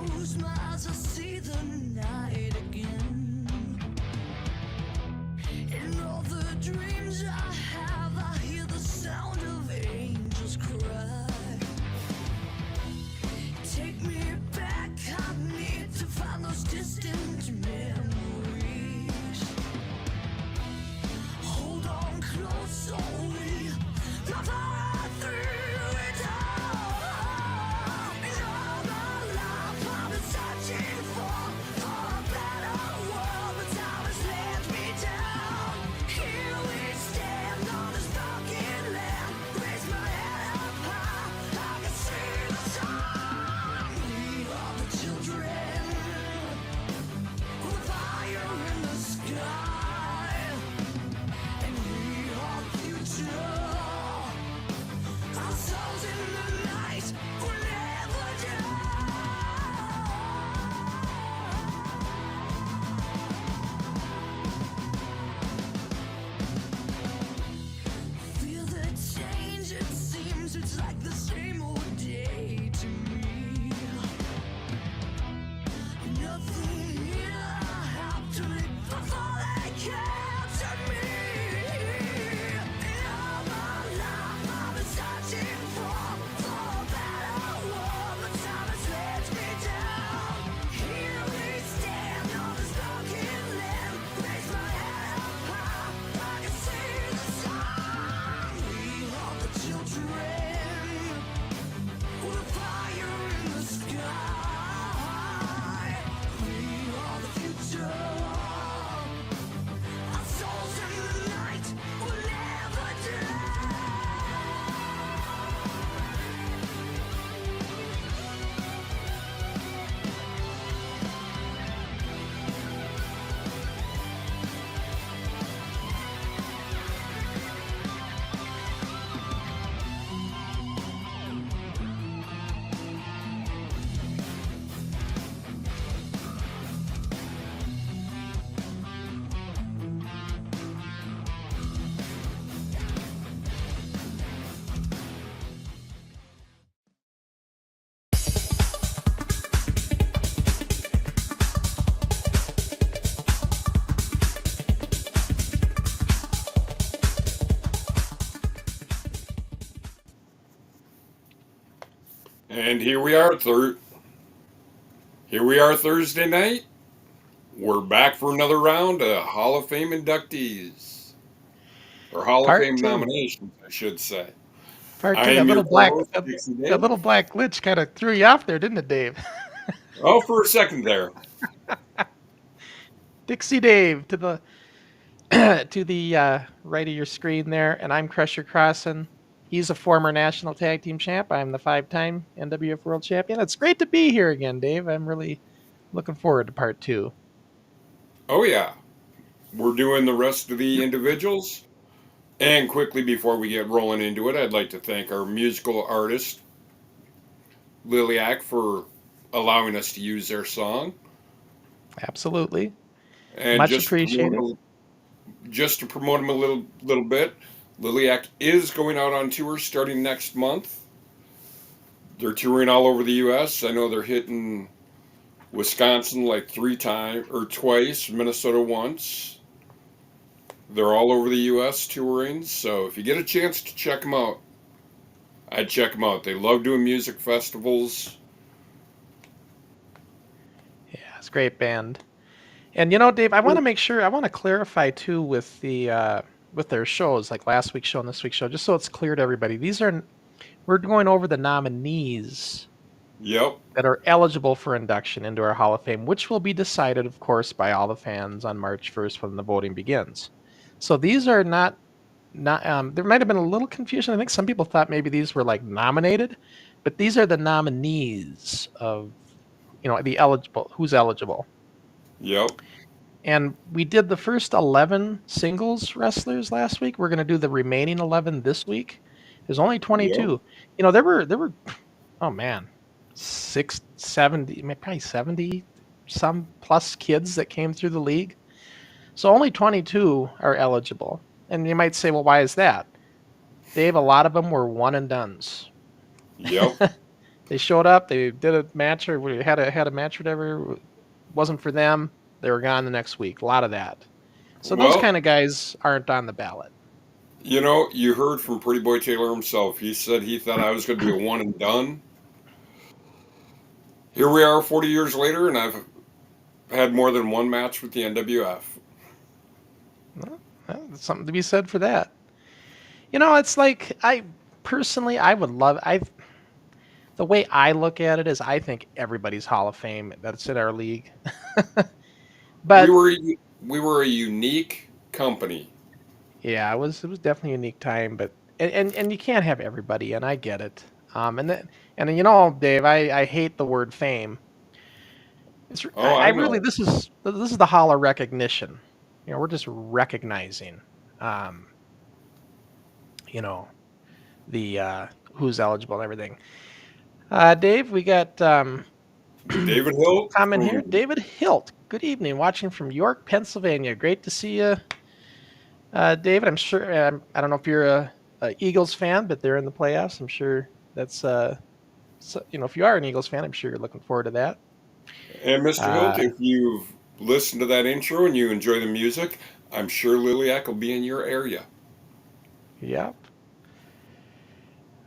close my eyes, I see the night again. In all the dreams I have, I hear the sound of angels cry. Take me back, I need to find those distant memories. Hold on close, slowly, not far through it all. In all my life, I've been searching for a better world, but time has let me down. Here we stand on this broken land, raise my head up high, I can see the sun. We are the children, with fire in the sky, and we are the future. Our souls in the night will never feel the change, it seems it's like the same old day to me. Nothing here I have to live before they capture me. In all my life I've been searching for a better world, but time has let me down. Here we stand on this broken land, raise my head up high, I can see the sun. We are the children, with fire in the sky. We are the future. Our souls in the night will never And here we are, Thursday night. We're back for another round of Hall of Fame inductees, or Hall of Part Fame two. nominations, I should say. Part I two. am That your little black, co-host, that, Dixie that Dave. little black glitch kind of threw you off there, didn't it, Dave? Oh, for a second there. Dixie Dave to the to the right of your screen there, and I'm Crusher Crossen. He's a former national tag team champ. I'm the 5-time NWF World Champion. It's great to be here again, Dave. I'm really looking forward to part two. Oh yeah, we're doing the rest of the individuals. And quickly before we get rolling into it, I'd like to thank our musical artist, Liliac, for allowing us to use their song. Absolutely. And Much just to promote appreciated. just to promote him a little bit, Liliac is going out on tour starting next month. They're touring all over the U.S. I know they're hitting Wisconsin like 3 times or twice, Minnesota once. They're all over the U.S. touring, so if you get a chance to check them out, I'd check them out. They love doing music festivals. Yeah, it's a great band. And Dave, I want to make sure I want to clarify too with the with their shows, like last week's show and this week's show, just so it's clear to everybody. We're going over the nominees Yep. that are eligible for induction into our Hall of Fame, which will be decided, of course, by all the fans on March 1st when the voting begins. So these are not there might have been a little confusion. I think some people thought maybe these were like nominated, but these are the nominees of the eligible, who's eligible. Yep. And we did the first 11 singles wrestlers last week. We're going to do the remaining 11 this week. There's only 22. Yep. There were oh man, 70, probably 70 some plus kids that came through the league. So only 22 are eligible. And you might say, well, why is that? Dave, a lot of them were one and dones. Yep. They showed up. They did a match or had a match, or whatever. Wasn't for them. They were gone the next week. A lot of that. So those Well, kind of guys aren't on the ballot. you know, you heard from Pretty Boy Taylor himself. He said he thought I was going to be a one and done. Here we are 40 years later, and I've had more than one match with the NWF. Well, there's something to be said for that. You know, it's like I personally, I would love. The way I look at it is, I think everybody's Hall of Fame that's in our league. We But were we were a unique company. yeah, it was definitely a unique time. But and you can't have everybody, and I get it. And you know, Dave, I hate the word fame. Oh, I I really, know. this is the Hall of Recognition. You know, we're just recognizing, um, you know, the who's eligible and everything. Dave, we got David Hill comment here. from David Hilt. Good evening, watching from York, Pennsylvania. Great to see you, David. I'm sure. I don't know if you're a Eagles fan, but they're in the playoffs. I'm sure that's so, you know, if you are an Eagles fan, I'm sure you're looking forward to that. and Mr. Hilt. Uh, If you've listened to that intro and you enjoy the music, I'm sure Liliac will be in your area. yep.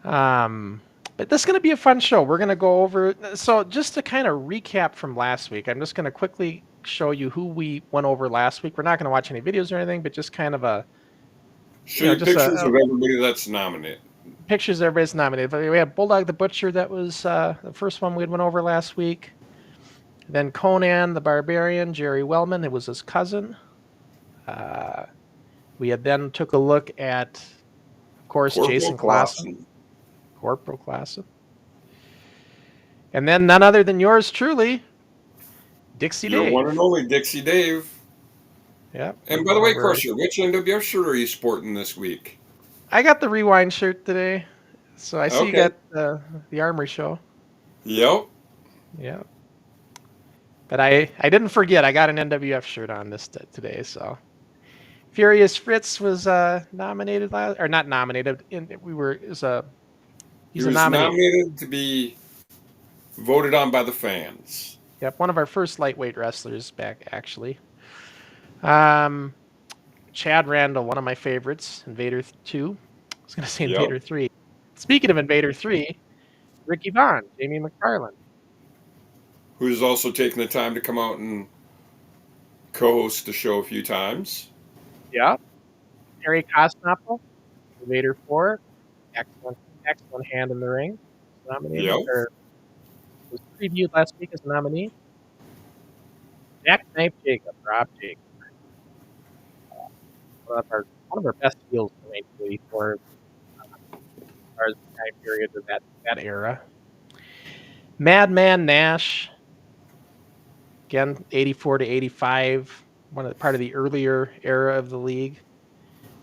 But this is going to be a fun show. We're going to go over. So just to kind of recap from last week, I'm just going to quickly show you who we went over last week. We're not going to watch any videos or anything, but just kind of a, Show you just pictures a of everybody that's nominated. pictures of everybody's nominated. But we had Bulldog the Butcher. That was the first one we went over last week. Then Conan the Barbarian, Jerry Wellman. It was his cousin. We had then took a look at, of course, Corporal Jason Klassen, Clausen. Corporal Klassen. And then none other than yours truly, Dixie Your Dave. one and only Dixie Dave. Yep. And by the way, Crusher, which NWF shirt are you sporting this week? I got the Rewind shirt today. So I see you Okay. got the Armory show. Yep. Yeah. But I didn't forget. I got an NWF shirt on this today. So Furious Fritz was nominated last, or not nominated. He He's a was nominee. nominated to be voted on by the fans. Yep, one of our first lightweight wrestlers back, actually. Chad Randall, one of my favorites. Invader 2. I was going to say Yep. Invader 3. Speaking of Invader 3, Ricky Vaughn, Jamie McFarland. Who's also taken the time to come out and co-host the show a few times. Yep. Terry Cosnapple, Invader 4. Excellent hand in the ring. Nominated, Yep. or was previewed last week as a nominee. Jack Knife Jacob, Rob Jacob. One of our best heels in 1984, as far as the time period of that era. Madman Nash, again, 84 to 85, part of the earlier era of the league.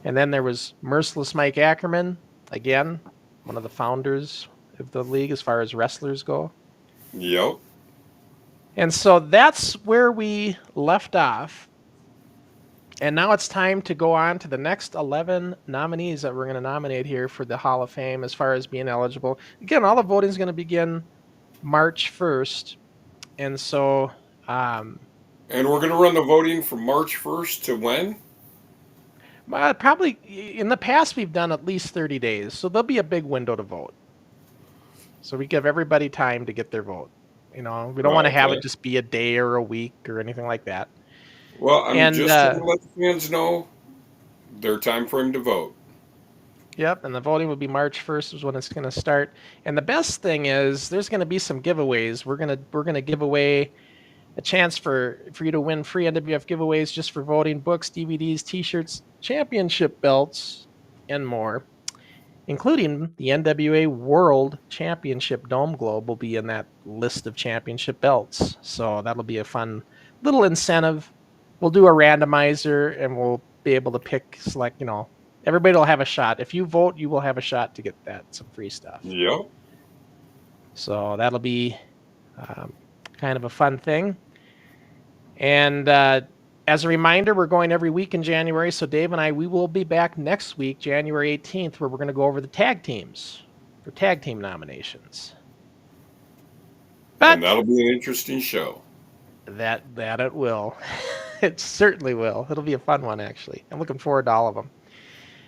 And then there was Merciless Mike Ackerman, again, one of the founders of the league as far as wrestlers go. Yep. And so that's where we left off. And now it's time to go on to the next 11 nominees that we're going to nominate here for the Hall of Fame as far as being eligible. Again, all the voting is going to begin March 1st. And so... and we're going to run the voting from March 1st to when? Probably in the past, we've done at least 30 days. So there'll be a big window to vote. So we give everybody time to get their vote. You know, we don't want to have it just be a day or a week or anything like that. Well, I'm just going to let the fans know their time frame to vote. Yep, and the voting will be March 1st is when it's going to start. And the best thing is there's going to be some giveaways. We're going to give away a chance for you to win free NWF giveaways just for voting: books, DVDs, T-shirts, championship belts, and more, including the NWA World Championship Dome Globe will be in that list of championship belts. So that'll be a fun little incentive. We'll do a randomizer, and we'll be able to select, everybody will have a shot. If you vote, you will have a shot to get some free stuff. Yep. So that'll be kind of a fun thing. And as a reminder, we're going every week in January. So Dave and we will be back next week, January 18th, where we're going to go over the tag teams for tag team nominations. And But that'll be an interesting show. that it will. It certainly will. It'll be a fun one, actually. I'm looking forward to all of them.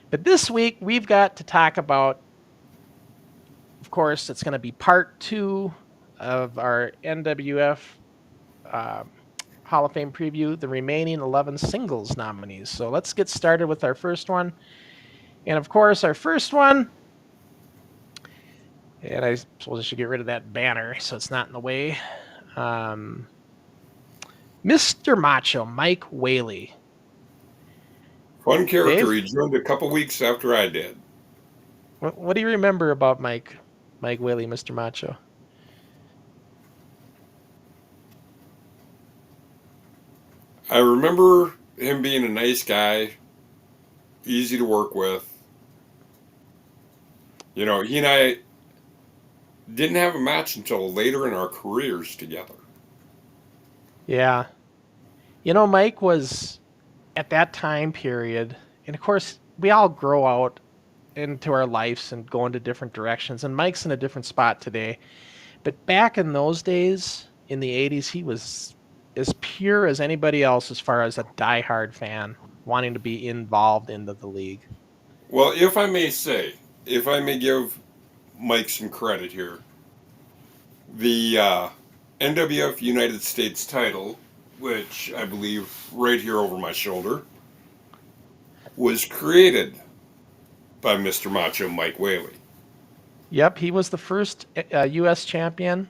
But this week, we've got to talk about, of course, it's going to be part 2 of our NWF Hall of Fame preview, the remaining 11 singles nominees. So let's get started with our first one. And of course, our first one, and I suppose I should get rid of that banner so it's not in the way. Mr. Macho Mike Wy. Fun character. Dave? He joined a couple weeks after I did. What do you remember about Mike Wy, Mr. Macho? I remember him being a nice guy, easy to work with. You know, he and I didn't have a match until later in our careers together. Yeah. You know, Mike was at that time period, and of course, we all grow out into our lives and go into different directions, and Mike's in a different spot today. But back in those days, in the 80s, he was as pure as anybody else as far as a diehard fan wanting to be involved into the league. Well, if I may say, if I may give Mike some credit here, the NWF United States title, which I believe right here over my shoulder, was created by Mr. Macho Mike Wy. Yep, he was the first U.S. champion,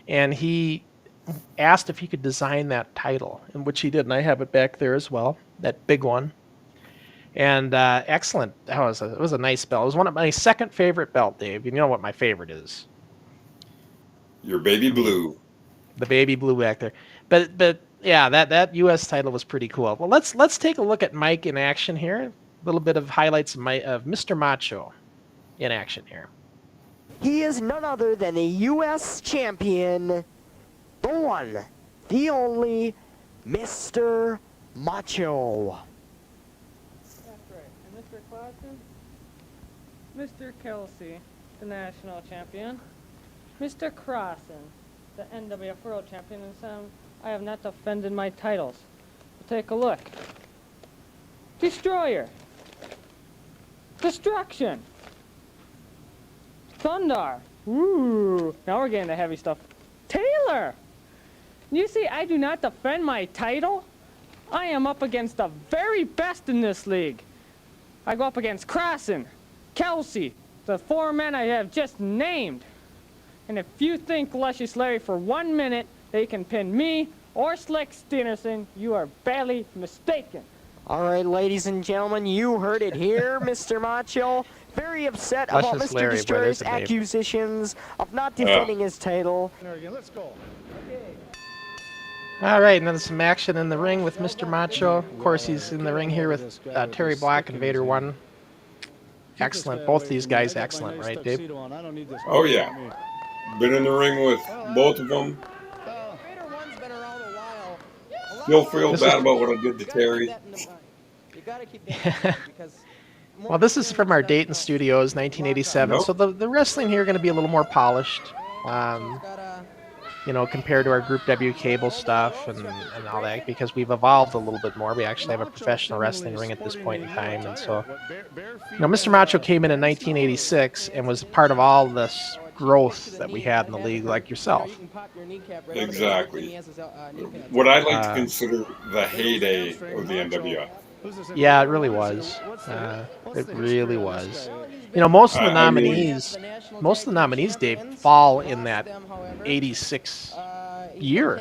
and he asked if he could design that title, in which he did, and I have it back there as well, that big one. And excellent. It was a nice belt. It was one of my second favorite belt, Dave. You know what my favorite is? Your baby blue. The baby blue back there. But yeah, that U.S. title was pretty cool. Well, let's take a look at Mike in action here. A little bit of highlights of Mr. Macho in action here. He is none other than a U.S. champion, the one, the only, Mr. Macho. That's right. And Mr. Clausen, Mr. Kelsey, the national champion, Mr. Crossen, the NWF World Champion, and some I have not defended my titles. Take a look. Destroyer. Destruction. Thundar. Ooh, now we're getting the heavy stuff. Taylor. You see, I do not defend my title. I am up against the very best in this league. I go up against Crossen, Kelsey, the 4 men I have just named. And if you think Luscious Larry for 1 minute they can pin me or Slick Stenerson, you are badly mistaken. All right, ladies and gentlemen, you heard it here, Mr. Macho. Very upset about Luscious Mr. Larry, Destroyer's but there's a name. accusations of not defending his title. Let's go. All right, and then some action in the ring with Mr. Macho. Of course, he's in the ring here with Terry Black and Vader 1. Excellent. Both these guys excellent, right, Dave? Oh, yeah. Been in the ring with both of them. Still feel bad about what I did to Terry. Well, this is from our Dayton studios, 1987. Nope. So the wrestling here going to be a little more polished, you know, compared to our Group W cable stuff and all that, because we've evolved a little bit more. We actually have a professional wrestling ring at this point in time. And so, you know, Mr. Macho came in 1986 and was part of all this growth that we had in the league, like yourself. Exactly. What I like to consider the heyday of the NWF. Yeah, it really was. It really was. You know, most of the nominees, Dave, fall in that 86 year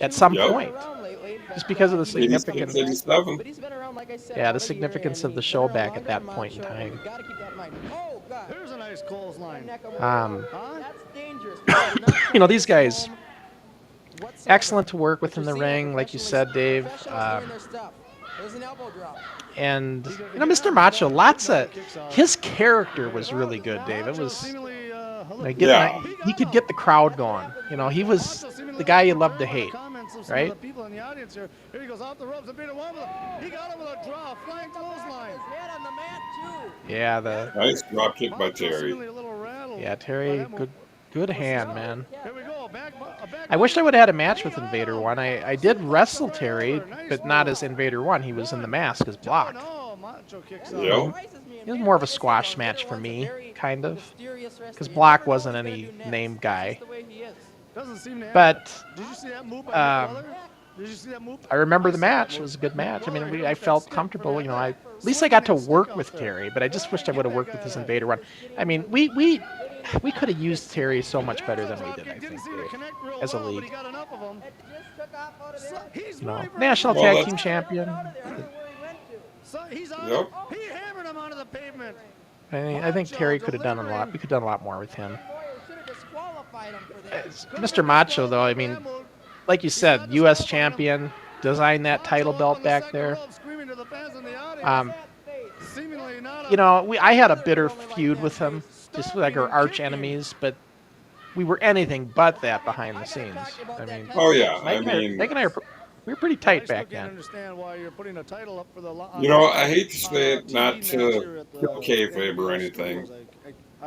at some Yep. point, just because of the significance. 87. Yeah, the significance of the show back at that point in time. Here's a nice clothesline. You know, these guys, excellent to work with in the ring, like you said, Dave. And you know, Mr. Macho, his character was really good, Dave. It was he could get the crowd going. You know, he was the guy you loved to hate, right? People in the audience here. Here he goes off the ropes and beat him with him. He got him with a draw, flying clothesline. Yeah, Nice drop kick by Terry. Terry, good hand, man. Here we go. I wish I would have had a match with Invader 1. I did wrestle Terry, but not as Invader 1. He was in the mask as Block. No, Macho kicks out. Yep. It was more of a squash match for me, kind of, because Block wasn't any named guy. Doesn't seem to have. But Did you see that move by Nick Weller? Did you see that move? I remember the match. It was a good match. I mean, I felt comfortable. You know, at least I got to work with Terry, but I just wished I would have worked with this Invader 1. I mean, we could have used Terry so much better than we did, I think, Dave, as a league. You know, national tag team champion. Yep. He hammered him onto the pavement. I think Terry could have done a lot. We could have done a lot more with him. Mr. Macho, though, I mean, like you said, U.S. champion, designed that title belt back there. You know, I had a bitter feud with him, just like our arch enemies, but we were anything but that behind the scenes. I mean, Oh yeah. Mike and I we were pretty tight back then. You know, I hate to say it, not to kill kayfabe or anything.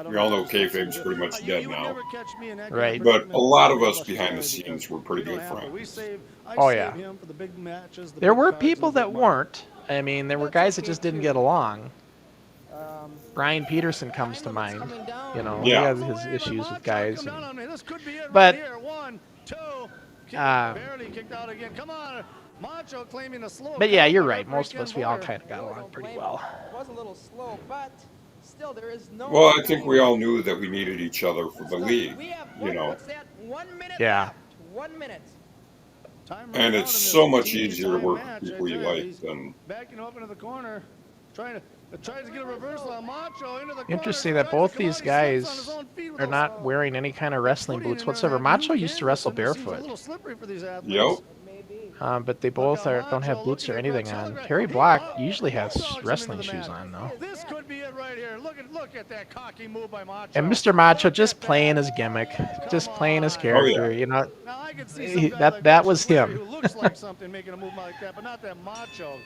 We all know kayfabe's pretty much dead now. Right. But a lot of us behind the scenes were pretty good friends. Oh yeah. There were people that weren't. I mean, there were guys that just didn't get along. Brian Peterson comes to mind. You know, he has his issues with guys. But but yeah, you're right. Most of us, we all kind of got along pretty well. Was a little slow, but still there is no. Well, I think we all knew that we needed each other for the league. You know. What's that? 1 minute Yeah. left. 1 minute. And it's so much easier to work with people you like than. Backing up into the corner, tries to get a reversal on Macho into the corner. Interesting that both these guys are not wearing any kind of wrestling boots whatsoever. Macho used to wrestle barefoot. Yep. But they both don't have boots or anything on. Terry Block usually has wrestling shoes on, though. This could be it right here. Look at that cocky move by Macho. And Mr. Macho just playing his gimmick, just playing his character. You know, Now I can see that was him. who looks like something making a move like that, but not that Macho.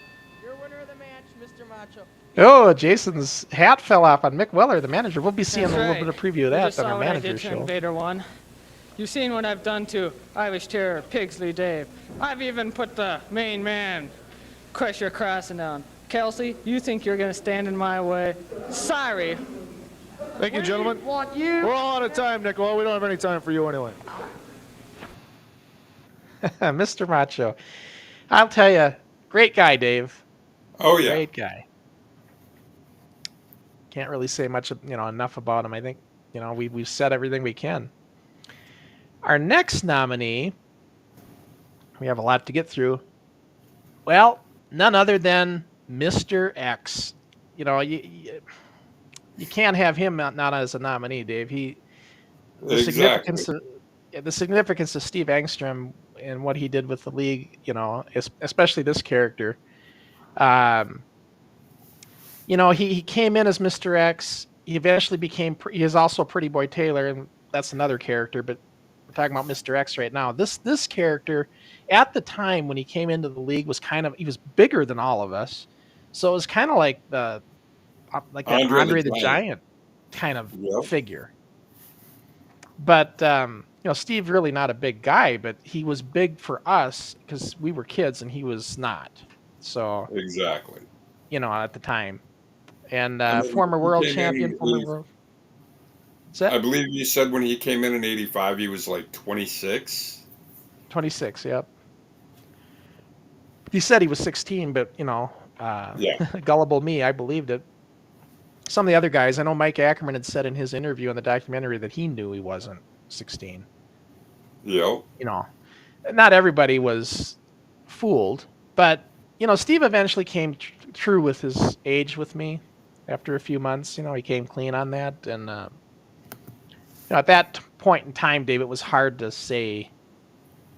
Your winner of the match, Mr. Macho. Oh, Jason's hat fell off on Mick Weller, the manager. We'll be seeing That's a little right. bit of preview of You that just on saw our what I manager did to show. Invader 1. You've seen what I've done to Irish Terror, Pigsley Dave. I've even put the main man, Crusher Crossen down. Kelsey, you think you're going to stand in my way? Sorry. Thank you, gentlemen. Want you? We're all out of time, Nick. Well, we don't have any time for you anyway. Mr. Macho. I'll tell you, great guy, Dave. Oh yeah. Great guy. Can't really say much, enough about him. I think, we've said everything we can. Our next nominee, we have a lot to get through. Well, none other than Mr. X. You can't have him not as a nominee, Dave. The significance of Steve Engstrom and what he did with the league, especially this character. He came in as Mr. X. He eventually he is also Pretty Boy Taylor, and that's another character, but we're talking about Mr. X right now. This character, at the time when he came into the league, he was bigger than all of us. So it was kind of like that Andre the Giant kind of figure. But, Steve's really not a big guy, but he was big for us because we were kids and he was not. So Exactly. At the time. And former world champion. I believe you said when he came in '85, he was like 26. 26, yep. He said he was 16, but, gullible me, I believed it. Some of the other guys, I know Mike Ackerman had said in his interview in the documentary that he knew he wasn't 16. Yep. Not everybody was fooled, but, Steve eventually came true with his age with me after a few months. He came clean on that. And, at that point in time, Dave, it was hard to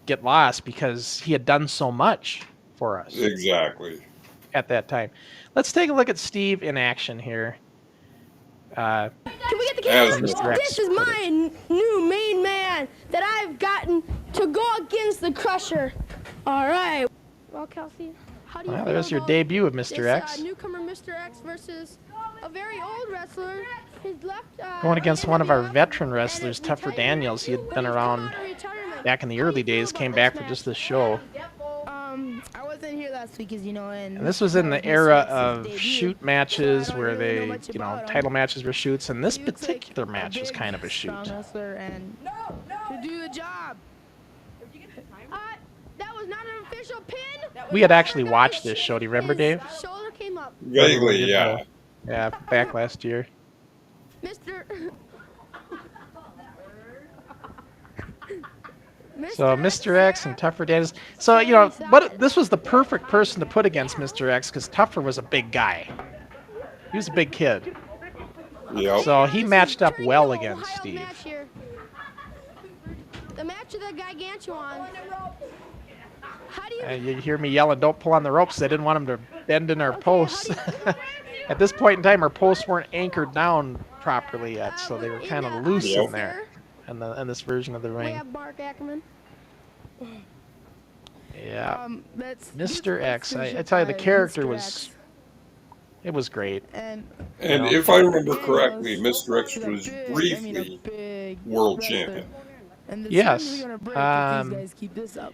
get lost because he had done so much for us. Exactly. At that time. Let's take a look at Steve in action here. Can we get the camera? Mr. X This is my new main man that I've gotten to go against the Crusher. All right. Well, Kelsey, how do you feel There's your about debut of Mr. this, X. Newcomer Mr. X versus a very old wrestler. His left, Going against one of our veteran wrestlers, and Tougher retired Daniels. He had when been he's around come out of retirement. back in the early days, came back for just this show. I wasn't here last week, as you know, and And this was in the era of shoot matches where they, you know, title matches were shoots, and this particular match was kind of a shoot. And to do the job. That was not an official pin. We had actually watched this show. Do you remember, Dave? Shoulder came up. Vaguely, yeah. Yeah, back last year. Mr. So Mr. X and Tougher Dennis. So, you know, but this was the perfect person to put against Mr. X because Tougher was a big guy. He was a big kid. Yep. So he matched up well against Steve. The match of the Gigantuan. How do you... You hear me yelling, don't pull on the ropes. I didn't want him to bend in our posts. At this point in time, our posts weren't anchored down properly yet, so they were kind of loose in there. In this version of the We ring. have Mark Ackerman. Yeah. That's Mr. X, I tell you, the character was... It was great. And If I remember correctly, Mr. X was briefly world champion. Yes.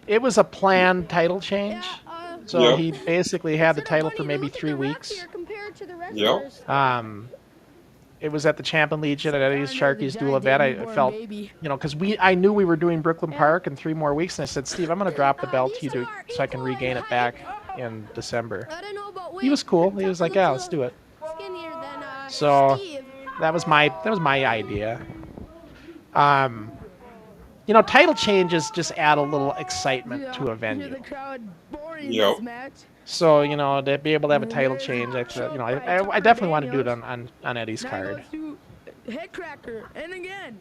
It was a planned title change. So he basically had the title for maybe 3 weeks. Yep. It was at the Champion Legion at Eddie's Sharky's dual event. I felt, you know, because I knew we were doing Brooklyn Park in 3 more weeks, and I said, Steve, I'm going to drop the belt to you so I can regain it back in December. He was cool. He was like, yeah, let's do it. So that was my idea. You know, title changes just add a little excitement to a venue. Yep. So, you know, to be able to have a title change, I thought, you know, I definitely want to do it on Eddie's card. Head cracker, and again.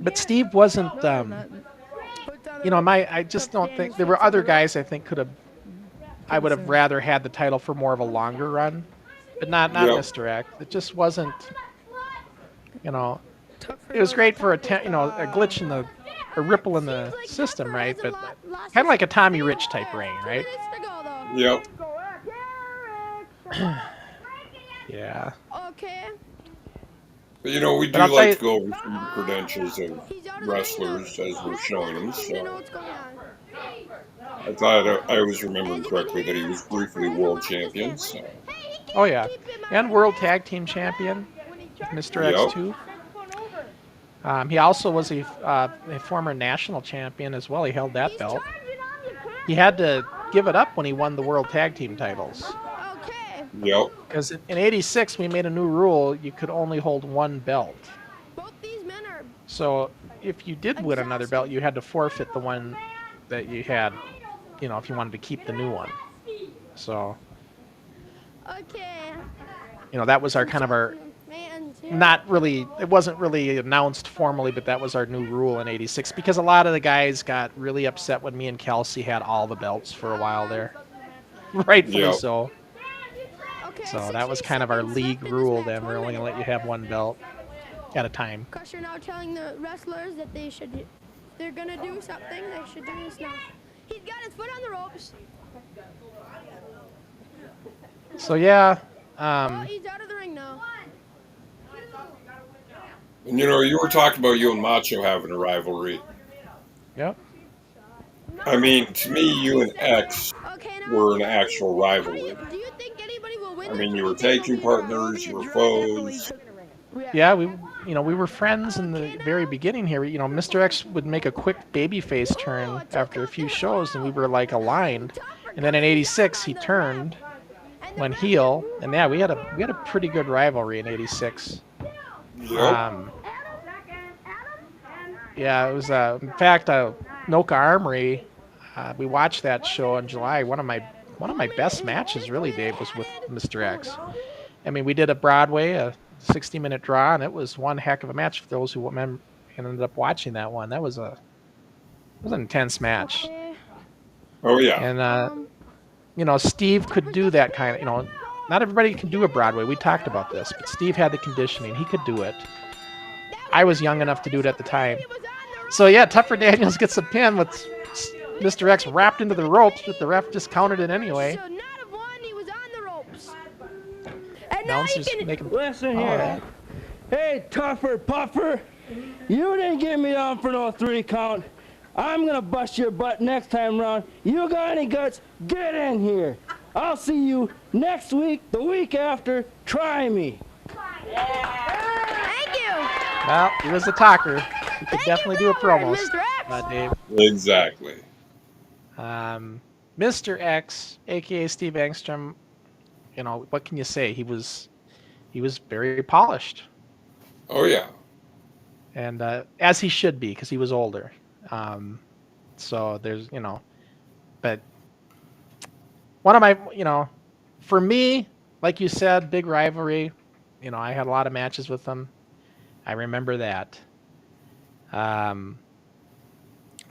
But Steve wasn't, you know, I just don't think, there were other guys I think I would have rather had the title for more of a longer run, but not Mr. X. It just wasn't, you know, it was great for a glitch in a ripple in the system, right? But kind of like a Tommy Rich type ring, right? Yep. Yeah. Okay. But, you know, we do like to go over some credentials of wrestlers as we're showing them, so I thought I was remembering correctly that he was briefly world champion, so. Oh, yeah. And world tag team champion, Mr. X, too. He also was a former national champion as well. He held that belt. He had to give it up when he won the world tag team titles. Yep. Because in '86 we made a new rule: you could only hold one belt. So if you did win another belt, you had to forfeit the one that you had. You know, if you wanted to keep the new one. So. You know, that was our kind of our. Not really, it wasn't really announced formally, but that was our new rule in '86 because a lot of the guys got really upset when me and Kelsey had all the belts for a while there. Rightfully so. So that was kind of our league rule then. We're only going to let you have one belt at a time. Crusher now telling the wrestlers that they're going to do something. They should do this now. He's got his foot on the ropes. So yeah. He's out of the ring now. And, you know, you were talking about you and Macho having a rivalry. Yep. I mean, to me, you and X were an actual rivalry. I mean, you were tag team partners, you were foes. Yeah, we were friends in the very beginning here. You know, Mr. X would make a quick babyface turn after a few shows, and we were like aligned. And then in '86, he turned, went heel, and yeah, we had a pretty good rivalry in '86. Yep. Yeah, it was in fact Noka Armory. We watched that show in July. One of my best matches, really, Dave, was with Mr. X. I mean, we did a Broadway, a 60-minute draw, and it was one heck of a match for those who ended up watching that one. That was an intense match. Oh yeah. And you know, Steve could do that kind of, you know, not everybody can do a Broadway. We talked about this, but Steve had the conditioning. He could do it. I was young enough to do it at the time. So yeah, Tougher Daniels gets a pin with Mr. X wrapped into the ropes, but the ref just counted it anyway. So not have won, he was on the ropes. And now he's just making. Listen here. Hey, Tougher Puffer. You didn't get me down for no 3 count. I'm gonna bust your butt next time round. You got any guts? Get in here. I'll see you next week, the week after. Try me. Thank you. Well, he was a talker. He could definitely do a promo, Mr. X. Dave. Exactly. Mr. X, aka Steve Engstrom, you know, what can you say? He was very polished. Oh yeah. And as he should be, because he was older. So there's, you know, but one of my, you know, for me, like you said, big rivalry. You know, I had a lot of matches with him. I remember that. Now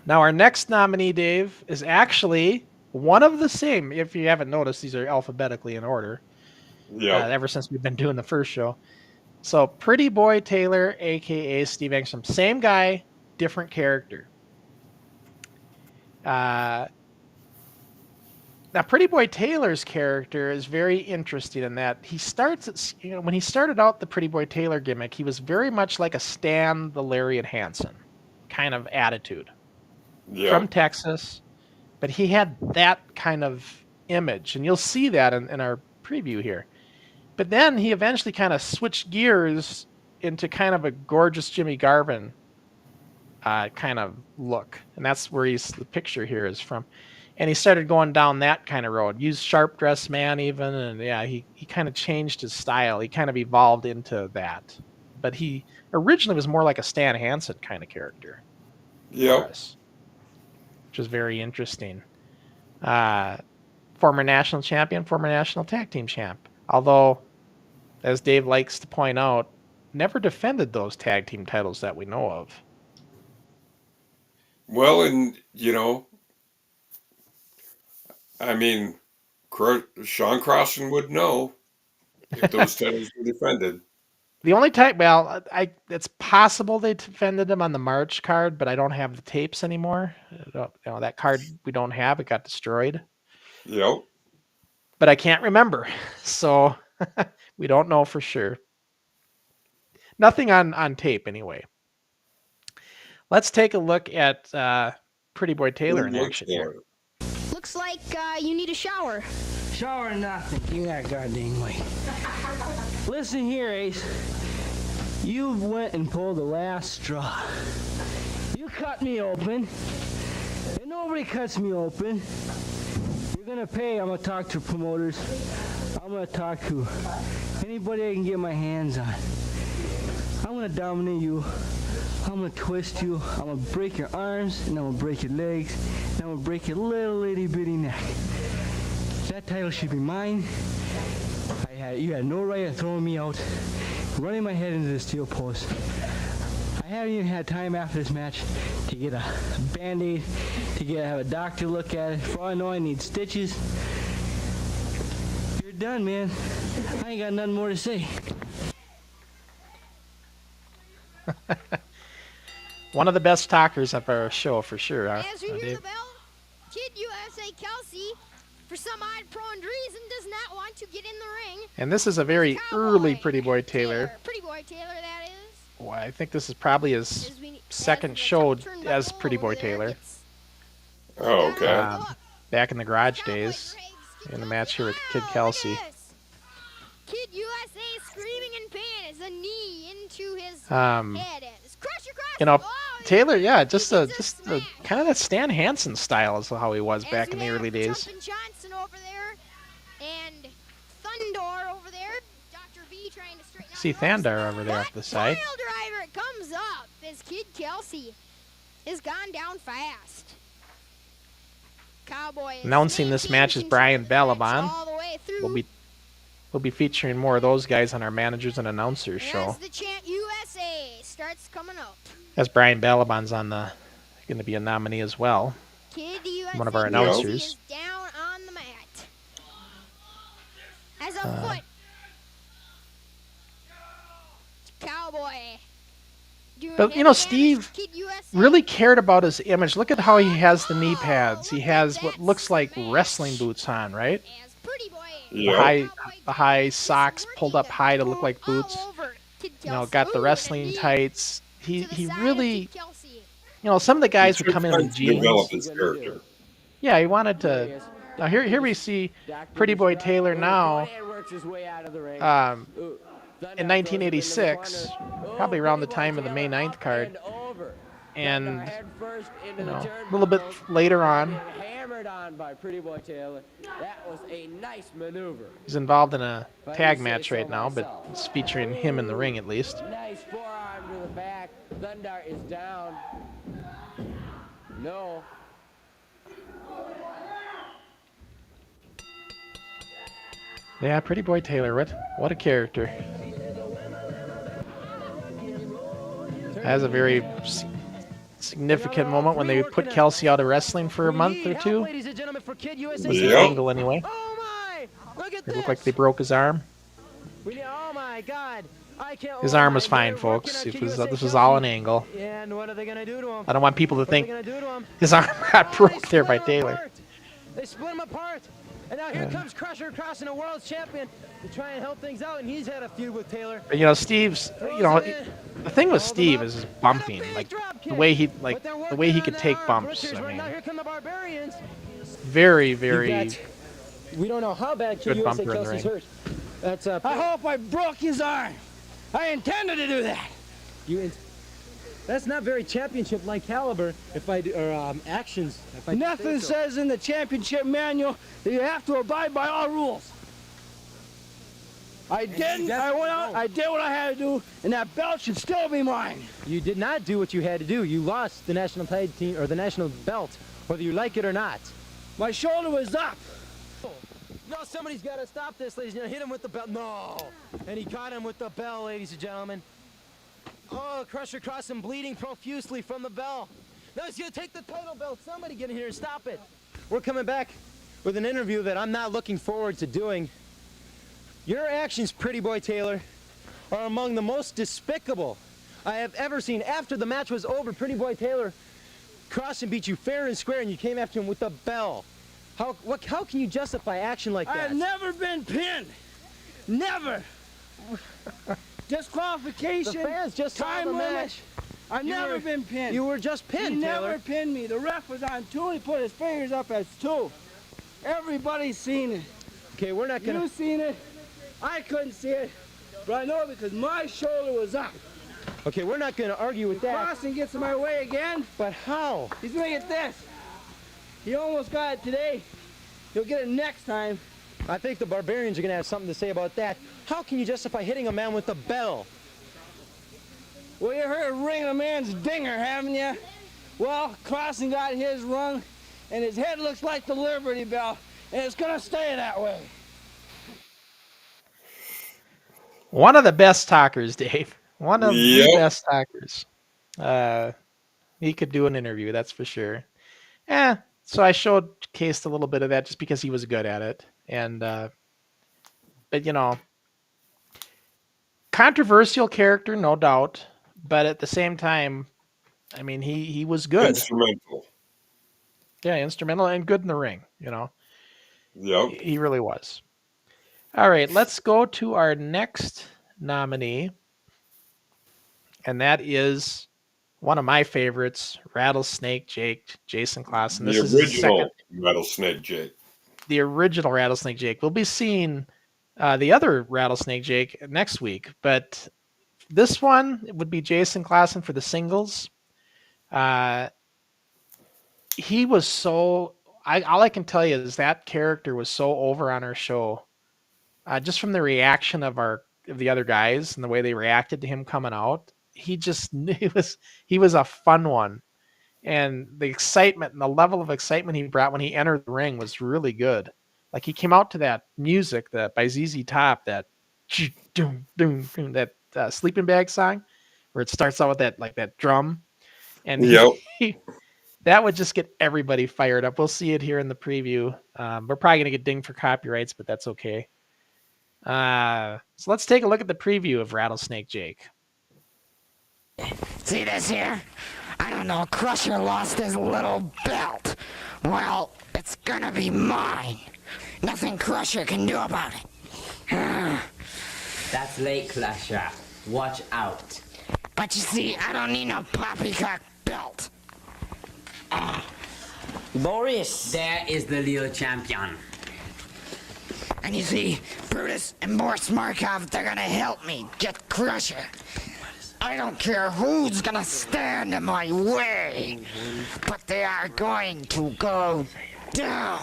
our next nominee, Dave, is actually one of the same. If you haven't noticed, these are alphabetically in order. Yeah. Ever since we've been doing the first show. So Pretty Boy Taylor, aka Steve Engstrom, same guy, different character. Now Pretty Boy Taylor's character is very interesting in that he starts, you know, when he started out the Pretty Boy Taylor gimmick, he was very much like a Stan the Lariat Hansen kind of attitude from Texas, but he had that kind of image, and you'll see that in our preview here. But then he eventually kind of switched gears into kind of a gorgeous Jimmy Garvin kind of look. And that's where the picture here is from. And he started going down that kind of road. Used Sharp Dressed Man even. And yeah, he kind of changed his style. He kind of evolved into that. But he originally was more like a Stan Hansen kind of character. Yep. Which is very interesting. Former national champion, former national tag team champ. Although, as Dave likes to point out, never defended those tag team titles that we know of. Well, and, you know, I mean, Sean Crossen would know if those titles were defended. The only time, well, it's possible they defended them on the March card, but I don't have the tapes anymore. You know, that card we don't have, it got destroyed. Yep. But I can't remember, so we don't know for sure. Nothing on tape anyway. Let's take a look at Pretty Boy Taylor in action here. Looks like you need a shower. Shower nothing. You that goddamn way. Listen here, Ace. You went and pulled the last straw. You cut me open, and nobody cuts me open. You're gonna pay. I'm gonna talk to promoters. I'm gonna talk to anybody I can get my hands on. I'm gonna dominate you. I'm gonna twist you. I'm gonna break your arms, and I'm gonna break your legs, and I'm gonna break your little itty bitty neck. That title should be mine. You had no right of throwing me out, running my head into the steel post. I haven't even had time after this match to get a Band-Aid, to have a doctor look at it. For all I know, I need stitches. You're done, man. I ain't got nothing more to say. One of the best talkers of our show for sure. As you hear the bell, Kid USA Kelsey, for some odd-prone reason, does not want to get in the ring. And this is a very early Pretty Boy Taylor. Pretty Boy Taylor, that is. Well, I think this is probably his second show as Pretty Boy Taylor. Oh, okay. Back in the garage days, in the match here with Kid Kelsey. Kid USA screaming in pain as a knee into his head. You know, Taylor, yeah, just a kind of that Stan Hansen style is how he was back in the early days. Johnson over there and Thundar over there. Dr. V trying to straighten out. See Thundar over there off the side. Pile driver comes up as Kid Kelsey has gone down fast. Cowboy announcing this match is Brian Balaban. We'll be featuring more of those guys on our managers and announcers show. As the chant USA starts coming up. As Brian Balaban's going to be a nominee as well. Kid USA one of our announcers. Is down on the mat. As a foot. Cowboy. But you know, Steve really cared about his image. Look at how he has the knee pads. He has what looks like wrestling boots on, right? The high socks pulled up high to look like boots. You know, got the wrestling tights. he really, some of the guys would come in with jeans. Develop his character. Yeah, he wanted to. Now here we see Pretty Boy Taylor now. In 1986, probably around the time of the May 9th card, and a little bit later on, by Pretty Boy Taylor. That was a nice maneuver. he's involved in a tag match right now, but it's featuring him in the ring at least. Nice forearm to the back. Thundar is down. No. Yeah, Pretty Boy Taylor, what a character. Has a very significant moment when they put Kelsey out of wrestling for a month or two. Was the angle anyway. It looked like they broke his arm. Oh my God. His arm was fine, folks. This was all an angle. And what are they gonna do to him? I don't want people to think his arm got broke there by Taylor. They split him apart. And now here comes Crusher Crossen, a world champion, to try and help things out, and he's had a feud with Taylor. But Steve's, the thing with Steve is his bumping, like the way he could take bumps. I mean, now here come the Barbarians. very, very. We don't know how bad Good USA bumper in the Kelsey's ring. hurt. That's I hope I broke his arm. I intended to do that. That's not very championship-like caliber. Actions. Nothing says in the championship manual that you have to abide by all rules. I didn't. I went out. I did what I had to do, and that belt should still be mine. You did not do what you had to do. You lost the national tag team or the national belt, whether you like it or not. My shoulder was up. No, somebody's got to stop this, ladies and gentlemen. Hit him with the bell. No, and he caught him with the bell, ladies and gentlemen. Oh, Crusher Crossen bleeding profusely from the bell. No, he's gonna take the title belt. Somebody get in here and stop it. We're coming back with an interview that I'm not looking forward to doing. Your actions, Pretty Boy Taylor, are among the most despicable I have ever seen. After the match was over, Pretty Boy Taylor, Crossen beat you fair and square, and you came after him with the bell. How can you justify action like that? I've never been pinned. Never. Disqualification. The fans just saw time the limit. match. I've never been pinned. You were just pinned, He Taylor. never pinned me. The ref was on 2. He put his fingers up as 2. Everybody's seen it. Okay, we're not gonna. You seen it. I couldn't see it, but I know because my shoulder was up. Okay, we're not gonna argue with that. Crossen gets in my way again. But how? He's gonna get this. He almost got it today. He'll get it next time. I think the Barbarians are gonna have something to say about that. How can you justify hitting a man with a bell? Well, you heard ringing a man's dinger, haven't you? Well, Crossen got his rung, and his head looks like the Liberty Bell, and it's gonna stay that way. One of the best talkers, Dave. One of the best talkers. He could do an interview, that's for sure. So I showcased a little bit of that just because he was good at it. And, but controversial character, no doubt. But at the same time, I mean, he was good. Instrumental. Yeah, instrumental and good in the ring, Yep. He really was. All right, let's go to our next nominee. And that is one of my favorites, Rattlesnake Jake, Jason Klassen. The original Rattlesnake Jake. The original Rattlesnake Jake. We'll be seeing the other Rattlesnake Jake next week, but this one would be Jason Klassen for the singles. He was so... all I can tell you is that character was so over on our show. Just from the reaction of the other guys and the way they reacted to him coming out, he was a fun one. And the excitement and the level of excitement he brought when he entered the ring was really good. Like he came out to that music by ZZ Top, that sleeping bag song, where it starts out with that drum, and that would just get everybody fired up. We'll see it here in the preview. We're probably gonna get dinged for copyrights, but that's okay. So let's take a look at the preview of Rattlesnake Jake. See this here? I don't know, Crusher lost his little belt. Well, it's gonna be mine. Nothing Crusher can do about it. That's late, Crusher. Watch out. But you see, I don't need no poppycock belt. Boris. That is the little champion. And you see, Brutus and Boris Markov, they're gonna help me get Crusher. I don't care who's gonna stand in my way, but they are going to go down.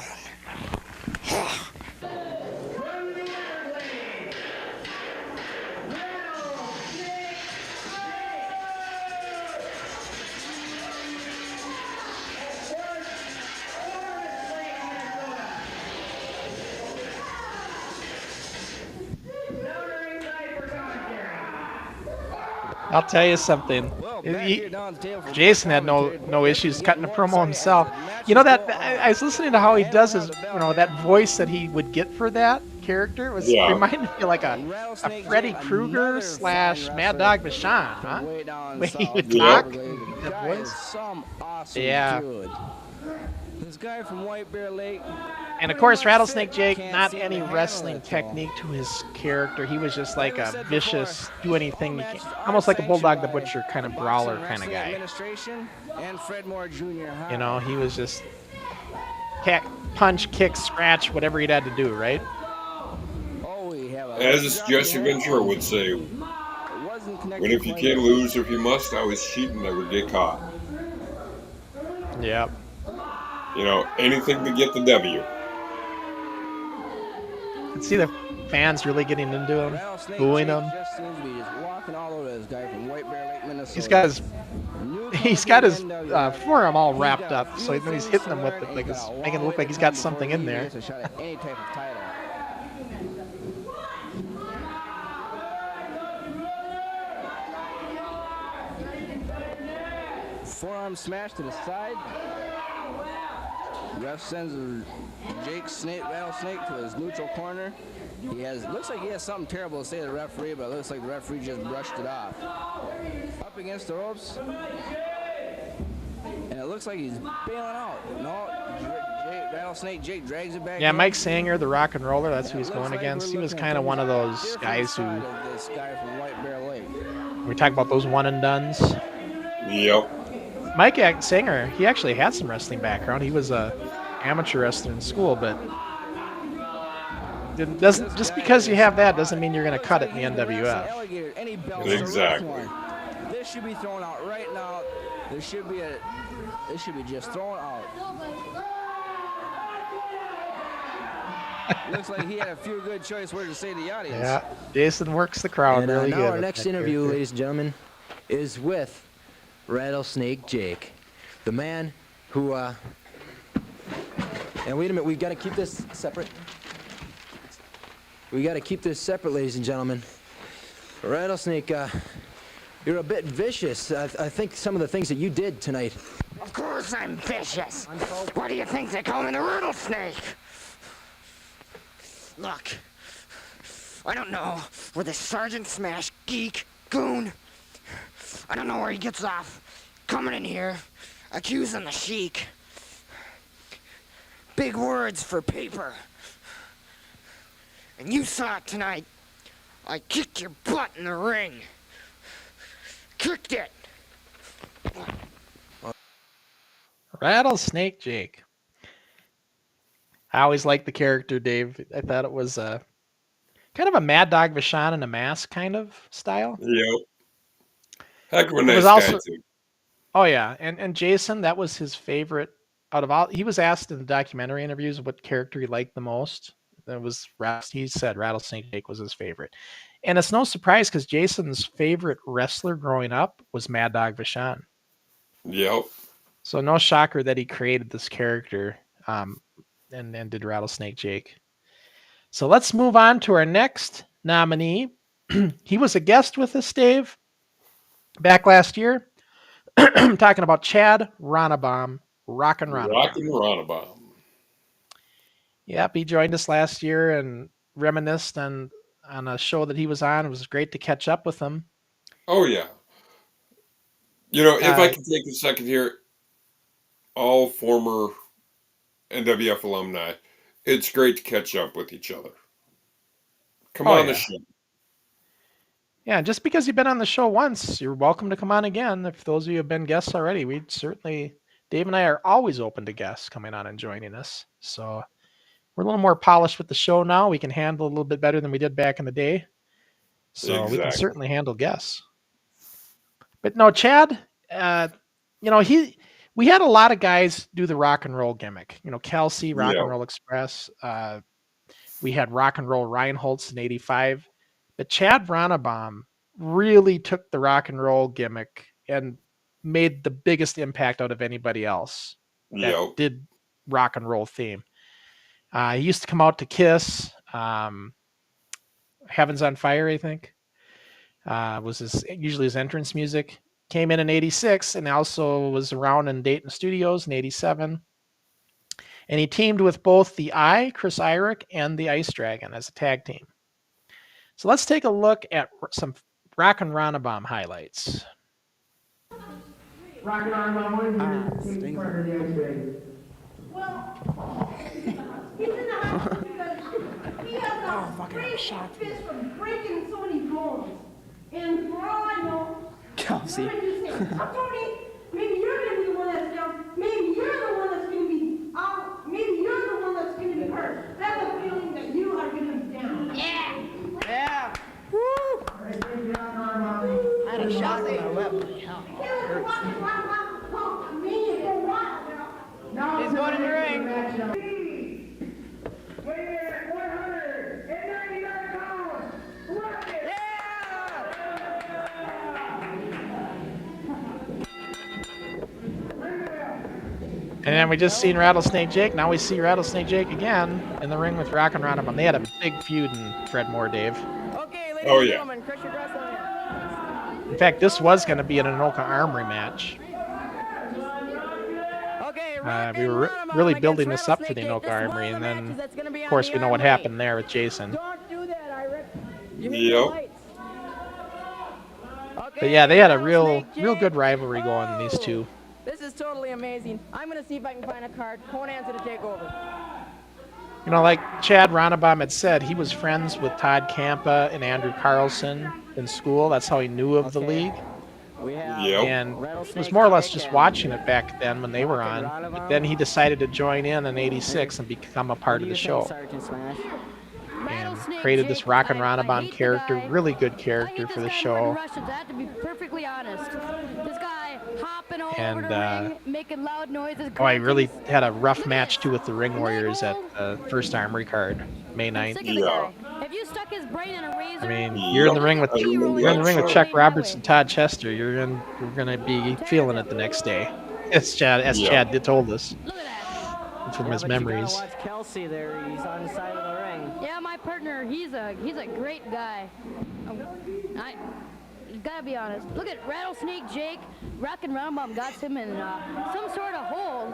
I'll tell you something. Jason had no issues cutting a promo himself. You know that I was listening to how he does his, that voice that he would get for that character. It was reminded me of like a Freddy Krueger / Mad Dog Vachon, huh? When he would talk, that voice. Some awesome Yeah. This guy from White Bear Lake. And of course, Rattlesnake Jake, not any wrestling technique to his character. He was just like a vicious, do anything you can, almost like a Bulldog the Butcher kind of brawler kind of guy. And Fred Moore Jr. He was just punch, kick, scratch, whatever he'd had to do, right? As Jesse Ventura would say, when if you can't lose, if you must, I was cheating, I would get caught. Yep. Anything to get the W. You can see the fans really getting into him, booing him. He's got his forearm all wrapped up, so then he's hitting them with it, like it's making it look like he's got something in there. Forearm smash to the side. Ref sends Rattlesnake to his neutral corner. Looks like he has something terrible to say to the referee, but it looks like the referee just brushed it off. Up against the ropes. And it looks like he's bailing out. No, Rattlesnake Jake drags it back. Yeah, in. Mike Sanger, the rock and roller, that's who he's going against. He was kind of one of those guys who... This guy from White Bear Lake. We talk about those one and dones. Yep. Mike Sanger, he actually had some wrestling background. He was a amateur wrestler in school, but just because you have that doesn't mean you're going to cut it in the NWF. Exactly. This should be thrown out right now. This should be just thrown out. Looks like he had a few good choice words to say to the audience. Yeah, Jason works the crowd really now good. Our next interview, ladies and gentlemen, is with Rattlesnake Jake, the man who, and wait a minute, we've got to keep this separate. We got to keep this separate, ladies and gentlemen. Rattlesnake, you're a bit vicious. I think some of the things that you did tonight. Of course I'm vicious. What do you think they call me, the Rattlesnake? Look, I don't know where the Sergeant Smash geek goon, I don't know where he gets off coming in here accusing the Sheik. Big words for paper. And you saw it tonight. I kicked your butt in the ring. Kicked it. Rattlesnake Jake. I always liked the character, Dave. I thought it was kind of a Mad Dog Vachon in a mask kind of style. Yep. Heck of a nice guy, too. Oh, yeah. And Jason, that was his favorite out of all. He was asked in the documentary interviews what character he liked the most. He said Rattlesnake Jake was his favorite. And it's no surprise because Jason's favorite wrestler growing up was Mad Dog Vachon. Yep. So no shocker that he created this character and did Rattlesnake Jake. So let's move on to our next nominee. He was a guest with us, Dave, back last year. I'm talking about Chad Ronabom, Rockin' Ronabom. Yep, he joined us last year and reminisced on a show that he was on. It was great to catch up with him. Oh, yeah. If I can take a second here, all former NWF alumni, it's great to catch up with each other. Come on the show. Yeah, just because you've been on the show once, you're welcome to come on again. If those of you have been guests already, we'd certainly, Dave and I are always open to guests coming on and joining us. So we're a little more polished with the show now. We can handle a little bit better than we did back in the day. So we can Exactly. certainly handle guests. But no, Chad, you know, we had a lot of guys do the rock and roll gimmick. You know, Kelsey, Rock Yeah. and Roll Express. We had Rock and Roll Reinholz in '85. But Chad Ronnebaum really took the rock and roll gimmick and made the biggest impact out of anybody else that Yep. did rock and roll theme. He used to come out to Kiss. Heaven's on Fire, I think, was usually his entrance music. Came in '86 and also was around in Dayton Studios in '87. And he teamed with both the Chris Irick, and the Ice Dragon as a tag team. So let's take a look at some Rock and Ronnebaum highlights. Rock and Ronnebaum, what did you take part of the Ice Dragon? Well, he's in the hospital because he has a great fist from breaking so many bones. And for all I know, Kelsey. Tony, maybe you're going to be the one that's down. Maybe you're the one that's going to be out. Maybe you're the one that's going to be hurt. I have a feeling that you are going to be down. Yeah. Yeah. Woo! All right, thank you, Rock and Ronnebaum. I had a shot in my web. He's going in the ring. Weigh 199 pounds. Rocket! And then we just seen Rattlesnake Jake. Now we see Rattlesnake Jake again in the ring with Rock and Ronnebaum. They had a big feud in Fred Moore, Dave. Okay, ladies Oh, and yeah. gentlemen, Christian wrestling. In fact, this was going to be an Anoka Armory match. Okay, We were really building this up for the Anoka Armory, and then, of course, we know what happened there with Jason. Don't do that, Irick. You hit the Yep. lights. Okay, But yeah, they had a real Rattlesnake Jake. good rivalry going, these two. This is totally amazing. I'm gonna see if I can find a card. Conan's gonna take over. You know, like Chad Ronnebaum had said, he was friends with Todd Campa and Andrew Carlson in school. That's how he knew of the league. We have Yep. And it was Rattlesnake more or less Jake just and watching it back then when they were Rocket on. Ronnebaum. But then he decided to join in '86 and become a part of the show. Sergeant Smash? And created this Rock and Ronnebaum character, really good character for the show. To be perfectly honest, this guy hopping all And, over the ring, making loud noises. Oh, I really had a rough match too with the Ring Warriors at the first Armory card, May 9th. Yeah. Have you stuck his brain in a razor? I mean, you're in the ring with I remember that show. Chuck Roberts and Todd Chester. You're gonna be feeling it the next day, as Chad Yeah. Chad told us Look at that. from Yeah, his but memories. You gotta watch Kelsey there. He's on the side of the ring. Yeah, my partner, he's a great guy. You gotta be honest. Look at Rattlesnake Jake. Rock and Ronnebaum got him in some sort of hold.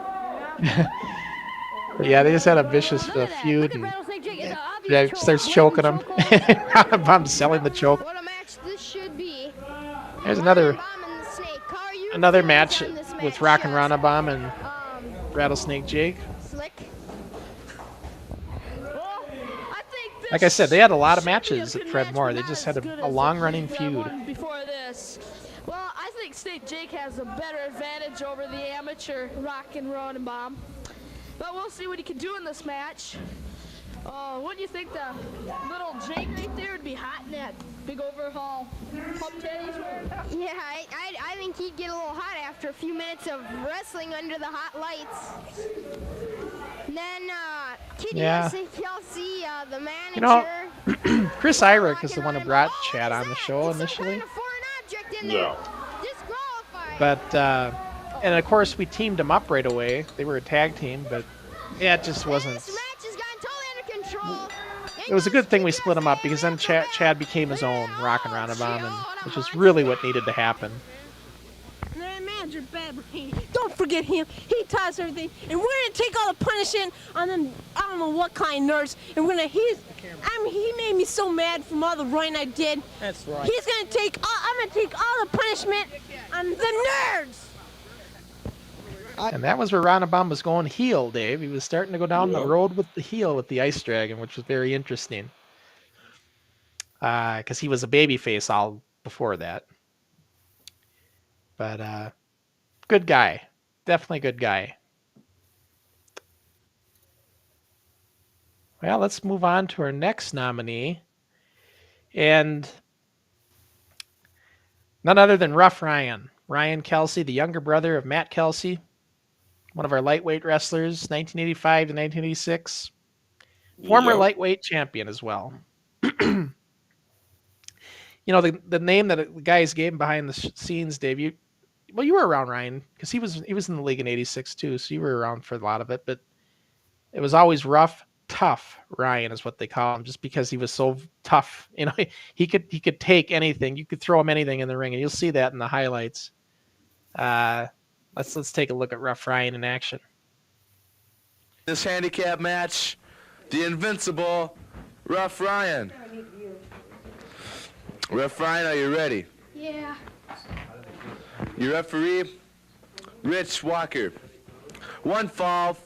But yeah, they just had a vicious Look at that. feud, Look at and Rattlesnake Jake. It's an obvious yeah, choke. starts Blatant choking him. chokehold. Ronnebaum's selling the choke. What a match this should be. There's another Ronnebaum and the Snake. How are you another feeling match on this with match, Rock and Chaz? Ronnebaum and Rattlesnake Jake. Slick. Well, I think Like I said, they had a lot of matches at Fred Moore. They just had a long-running feud. before this. Well, I think Snake Jake has a better advantage over the amateur Rock and Ronnebaum. But we'll see what he can do in this match. What do you think the little Jake right there would be hot in that big overhaul pump teddies? Yeah, I think he'd get a little hot after a few minutes of wrestling under the hot lights. And then, Yeah. Kelsey, the manager. You know, Chris Irick is the one who brought Chad on the show initially. Yeah. But, and of course, we teamed them up right away. They were a tag team, but yeah, it just wasn't. This match has gotten totally under control. It was a good thing we split them up because then Chad became his own Rock and Ronnebaum, and which is really what needed to happen. Manager Bad Brain. Don't forget him. He taught us everything, and we're gonna take all the punishment on them. I don't know what kind of nerds, and we're gonna. He made me so mad from all the running I did. That's right. He's gonna take. I'm gonna take all the punishment on the nerds. And that was where Ronnebaum was going heel, Dave. He was starting to go down the road with the heel with the Ice Dragon, which was very interesting. because he was a babyface all before that. But good guy. Definitely good guy. Well, let's move on to our next nominee. And none other than Rough Ryan. Ryan Kelsey, the younger brother of Matt Kelsey. One of our lightweight wrestlers, 1985 to 1986. Former lightweight champion as well. You know, the name that the guys gave him behind the scenes, Dave, you were around Ryan, because he was in the league in 86 too, so you were around for a lot of it, but it was always Rough, Tough Ryan is what they call him, just because he was so tough. You know, he could take anything. You could throw him anything in the ring, and you'll see that in the highlights. Let's take a look at Rough Ryan in action. This handicap match, the invincible Rough Ryan. Rough Ryan, are you ready? Yeah. Your referee, Rich Walker. 1 fall,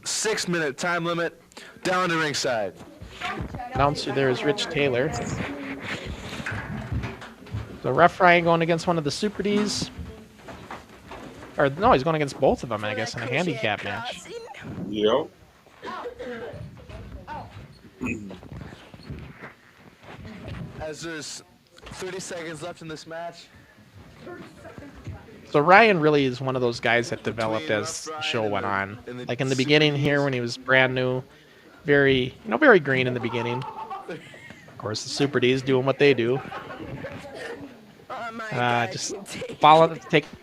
6-minute time limit, down to ringside. Announcer there is Rich Taylor. So Rough Ryan going against one of the Super Ds. Or no, he's going against both of them, I guess, in a handicap match. Yep. As there's 30 seconds left in this match. So Ryan really is one of those guys that developed as the show went on. Like in the beginning here, when he was brand new, very green in the beginning. Of course, the Super Ds doing what they do. Just take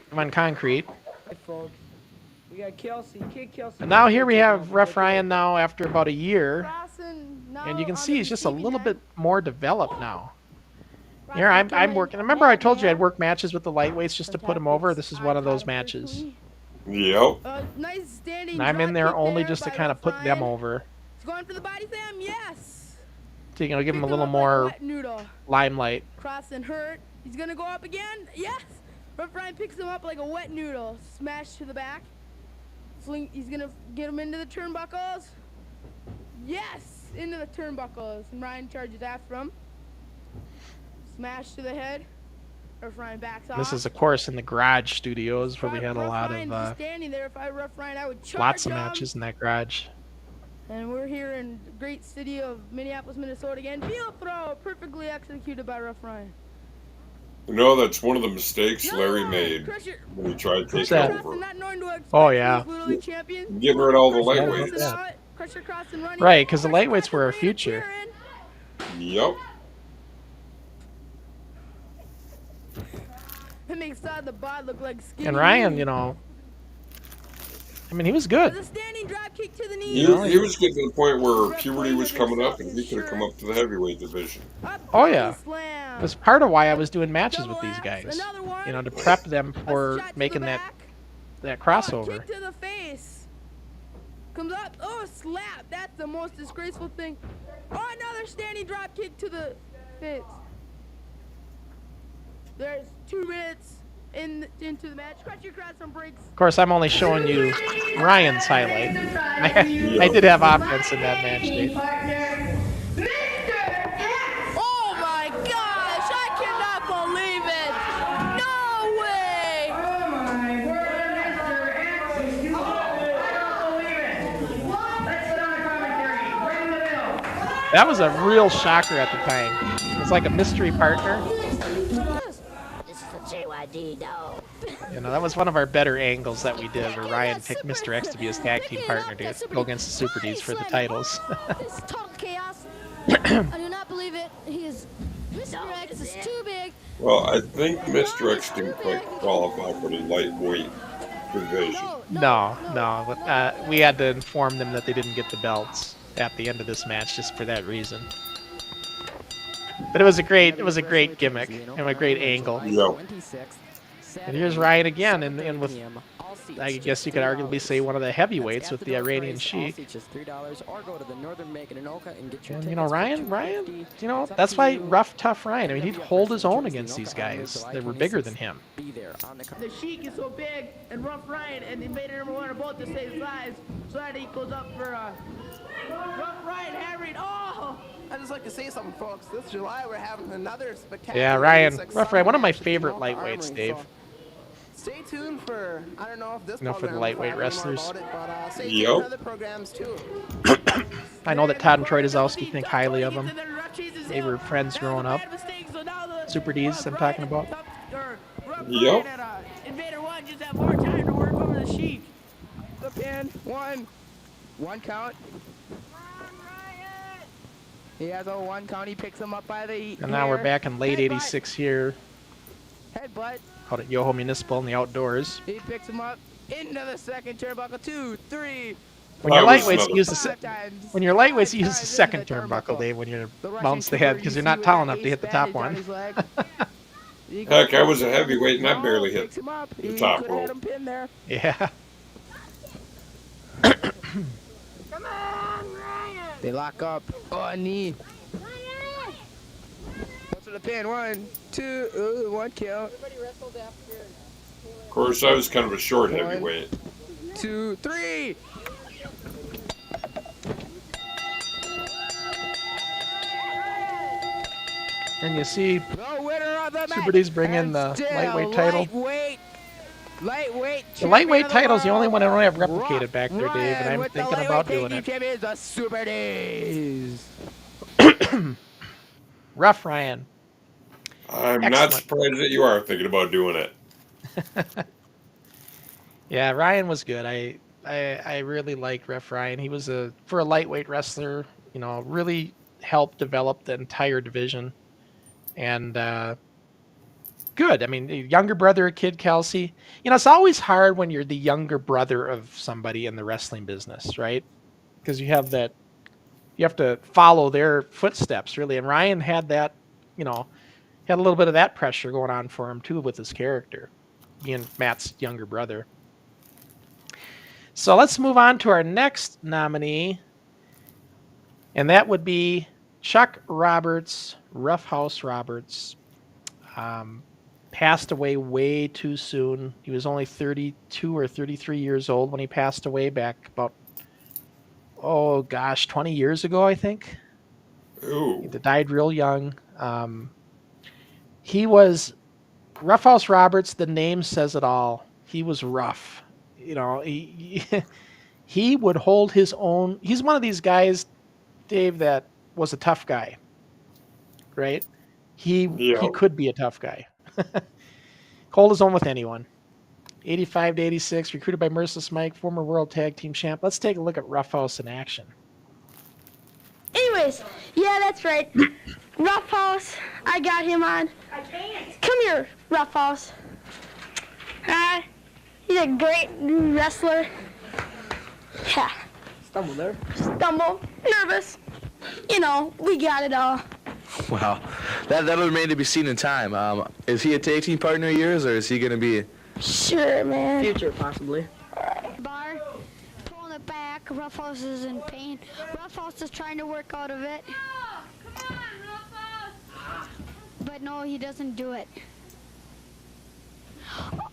them on concrete. We got Kelsey, Kid Kelsey. And now here we have Rough Ryan now after about a year. And you can see he's just a little bit more developed now. Here I'm working. Remember I told you I'd work matches with the lightweights just to put him over? This is one of those matches. Yep. Nice standing. And I'm in there only just to kind of put them over. He's going for the body slam. Yes. To give him a little more limelight. Crossen hurt. He's gonna go up again. Yes. Rough Ryan picks him up like a wet noodle. Smash to the back. He's gonna get him into the turnbuckles. Yes, into the turnbuckles. And Ryan charges after him. Smash to the head. Rough Ryan backs off. This is, of course, in the garage studios where we had a lot of standing there. If I were Rough Ryan, I would charge lots of him. matches in that garage. And we're here in the great city of Minneapolis, Minnesota again. Heel throw, perfectly executed by Rough Ryan. You know, that's one of the mistakes Larry made when he tried to take over. Oh, yeah. Getting rid of all the lightweights. Right, because the lightweights were our future. Yep. It makes the bod look like skinny. And Ryan, I mean, he was good. He was getting to the point where puberty was coming up, and he could have come up to the heavyweight division. Oh, yeah. It was part of why I was doing matches with these guys. To prep them for making that crossover. Kick to the face. Comes up. Oh, slap. That's the most disgraceful thing. Oh, another standing drop kick to the face. There's 2 minutes into the match. Crush your cross on breaks. Of course, I'm only showing you Ryan's highlight. I did have offense in that match, Dave. Oh my gosh! I cannot believe it! No way! Oh my word, Mr. I don't believe it. Let's sit on commentary. Right in the middle. That was a real shocker at the time. It was like a mystery partner. JYD dog. That was one of our better angles that we did, where Ryan picked Mr. X to be his tag team partner to go against the Super Ds for the titles. This is total chaos. I do not believe it. Mr. X is too big. Well, I think Mr. X didn't quite qualify for the lightweight division. No. We had to inform them that they didn't get the belts at the end of this match just for that reason. But it was a great gimmick and a great angle. Yeah. And here's Ryan again, and with, I guess you could arguably say, one of the heavyweights with the Iranian Sheik. And Ryan, that's why Rough, Tough Ryan. I mean, he'd hold his own against these guys that were bigger than him. The Sheik is so big, and Rough Ryan and Invader #1 are both the same size, so that equals up for Rough Ryan Harry. Oh! I'd just like to say something, folks. This July we're having another spectacular. Yeah, Ryan, 86 Rough Ryan, one of my match at favorite Malta lightweights, Armory, Dave. so stay tuned for, I don't know if this For the program lightweight will have any more wrestlers. about it, but stay tuned Yep. for other programs too. I know that Todd and Troy Dazowski think highly of him. They were friends growing up. Super D's I'm talking about. Yep. Invader 1 just have more time to work over the sheet. The pin. One count. He has a 1 count. He picks him up by the And now we're ear. back in late Headbutt. 86 here. Headbutt. Out at Yoho Municipal in the outdoors. He picks him up into the second turnbuckle. 2, 3. When your That was lightweights another- use the second turnbuckle, Dave, when you bounce the head, because you're not tall enough to hit the top one. Heck, I was a heavyweight and I barely hit Picks him up. the He top could have had rope. him pinned there. Yeah. They lock up. Oh, a knee. What's for the pin? 1, 2, 1 count. Of course, I was kind of a short heavyweight. 2, 3. And you see The winner of the Super match, D's bring in and the still lightweight title. Lightweight. The lightweight champion of title's the only world, one I don't have replicated Ruff back there, Dave, and Ryan I'm with the thinking about lightweight doing tag team champions, the Super D's. Rough Ryan. I'm not Excellent. surprised that you are thinking about doing it. Yeah, Ryan was good. I really liked Rough Ryan. He was for a lightweight wrestler, really helped develop the entire division. And good. I mean, the younger brother of Kid Kelsey. It's always hard when you're the younger brother of somebody in the wrestling business, right? Because you have to follow their footsteps, really. And Ryan had that, had a little bit of that pressure going on for him too with his character, being Matt's younger brother. So let's move on to our next nominee, and that would be Chuck Roberts, Ruff House Roberts. Passed away way too soon. He was only 32 or 33 years old when he passed away back about, 20 years ago, I think. Ooh. He died real young. He was Ruff House Roberts. The name says it all. He was rough. He would hold his own. He's one of these guys, Dave, that was a tough guy, right? He could be a tough guy. Hold his own with anyone. 85 to 86, recruited by Merciless Mike, former World Tag Team Champ. Let's take a look at Ruff House in action. Anyways, yeah, that's right. Ruff House, I got him on. I can't. Come here, Ruff House. He's a great wrestler. Yeah. Stumble there. Stumble, nervous. We got it all. Wow, that'll remain to be seen in time. Is he a tag team partner of yours, or is he going to be? Sure, man. Future, possibly. Bar, pulling it back. Ruff House is in pain. Ruff House is trying to work out of it. Come on, Ruff House. But no, he doesn't do it.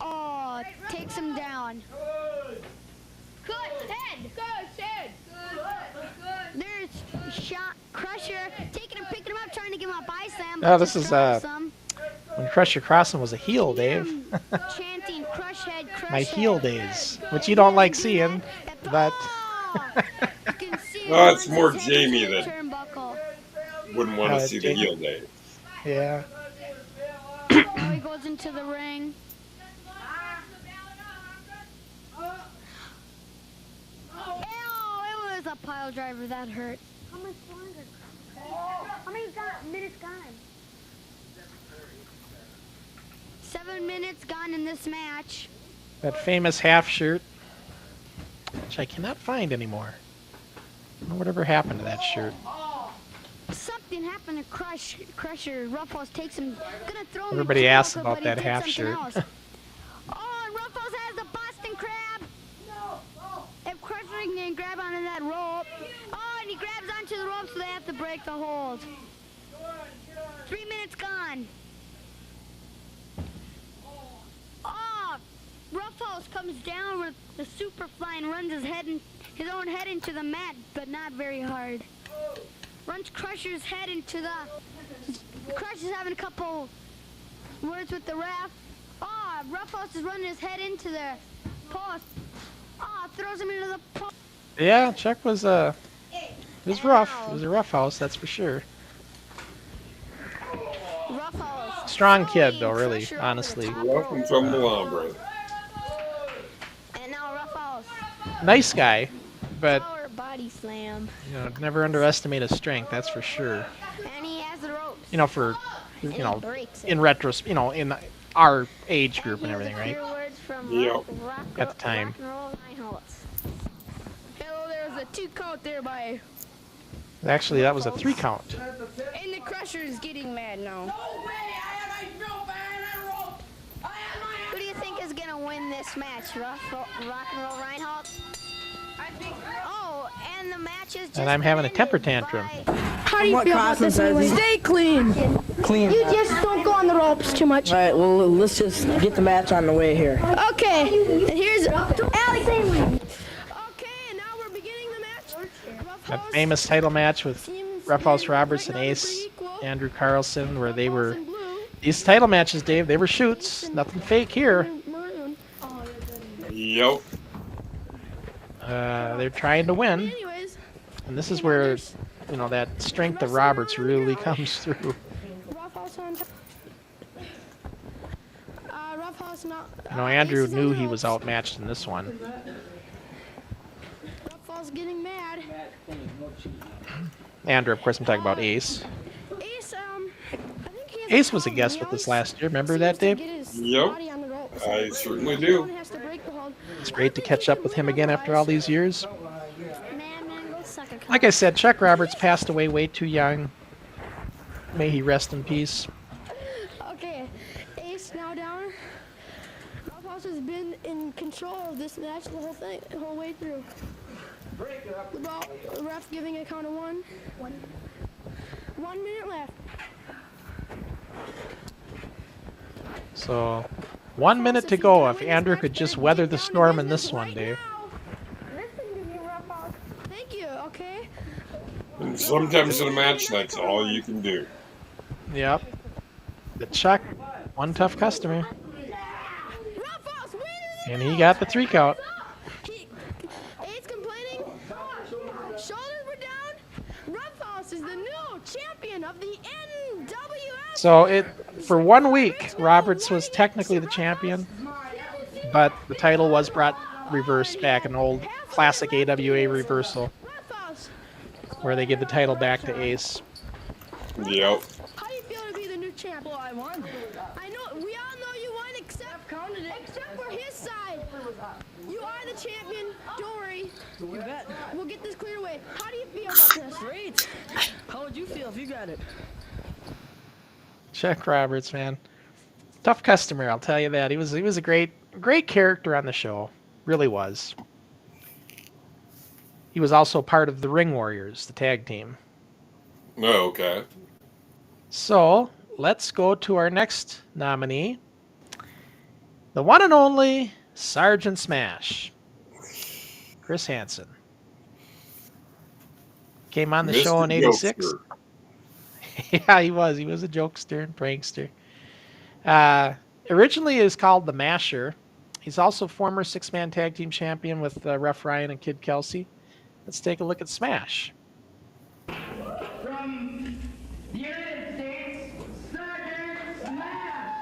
Oh, takes him down. Good head. Good head. Good. There's shot Crusher taking him, picking him up, trying to give him a body slam. Oh, this is when Crusher Crossen was a heel, Dave. Chanting, crush head, crush My head. heel days, which you don't like seeing, but Well, it's more Jamie that Turnbuckle. wouldn't want to it's see the Jamie. heel day. yeah. Now he goes into the ring. Ew, it was a pile driver that hurt. How much longer? How many minutes gone? 7 minutes gone in this match. That famous half shirt, which I cannot find anymore. I don't know whatever happened to that shirt. Something happened to Crusher. Ruff House takes him, gonna throw him. Everybody in asks turnbuckle, about but he that did half something shirt. else. Oh, and Ruff House has the Boston Crab. If Crusher can grab onto that rope. Oh, and he grabs onto the rope, so they have to break the hold. 3 minutes gone. Oh, Ruff House comes down with the Superfly and runs his head his own head into the mat, but not very hard. Runs Crusher's head into the... Crusher's having a couple words with the ref. Oh, Ruff House is running his head into the post. Oh, throws him into the post. Yeah, Chuck was it was rough. It was a rough house, that's for sure. Ruff House. Strong kid though, really, honestly. Welcome from the Lombre. And now Ruff House. Nice guy, but Power body slam. you know, never underestimate his strength, that's for sure. And he has the ropes. You know, for you know, in retrospect, you know, in our age group and everything, right? Yep. At the time. Hello, there was a 2 count there by... Actually, that was a 3 count. And the Crusher is getting mad now. Who do you think is going to win this match? Rock and Roll Reinhardt? Oh, and the match is just... And I'm having a temper tantrum. How do you feel about this anyway? Stay clean. Clean. You just don't go on the ropes too much. All right, well, let's just get the match on the way here. Okay, and here's Alex. Okay, and now we're beginning the match. That famous title match with Ruff House Roberts and Ace Andrew Carlson, where they were... These title matches, Dave, they were shoots. Nothing fake here. Yep. They're trying to win. And this is where, you know, that strength of Roberts really comes through. You know, Andrew knew he was outmatched in this one. Ruff's getting mad. Andrew, of course, I'm talking about Ace. Ace, Ace was a guest with us last year. Remember that, Dave? Yep. I certainly do. It's great to catch up with him again after all these years. Like I said, Chuck Roberts passed away way too young. May he rest in peace. Okay, Ace now down. Ruff House has been in control of this match the whole way through. The ref giving a count of 1. 1 minute left. So, 1 minute to go. If Andrew could just weather the storm in this one, Dave. Thank you, okay? And sometimes in a match, that's all you can do. Yep. The Chuck, one tough customer. And he got the 3 count. Ace complaining. Shoulders were down. Ruff House is the new champion of the NWF. So for 1 week, Roberts was technically the champion, but the title was brought reversed back, an old classic AWA reversal, where they give the title back to Ace. Yep. How do you feel to be the new champ? Well, I won. I know. We all know you won, except for his side. You are the champion. Don't worry. You bet. We'll get this cleared away. How do you feel about this? Great. How would you feel if you got it? Chuck Roberts, man, tough customer, I'll tell you that. He was a great character on the show, really was. He was also part of the Ring Warriors, the tag team. Oh, okay. So let's go to our next nominee, the one and only Sergeant Smash, Chris Hansen. Came on the Mr. show in '86. Jokester. Yeah, he was. He was a jokester and prankster. Originally is called the Masher. He's also former 6-man tag team champion with Rough Ryan and Kid Kelsey. Let's take a look at Smash. From the United States, Sergeant Smash!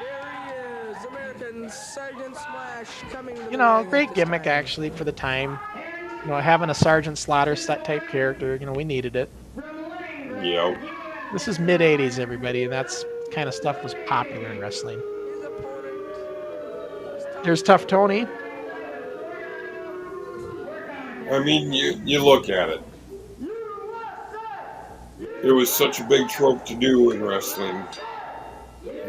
There he is, American Sergeant Smash coming to You the know, ring great this gimmick time. actually for the time. You know, having a Sergeant Slaughter type character, you know, we needed it. Yep. This is mid-'80s, everybody, and that's kind of stuff was popular in wrestling. There's Tough Tony. I mean, you look at it. It was such a big trope to do in wrestling.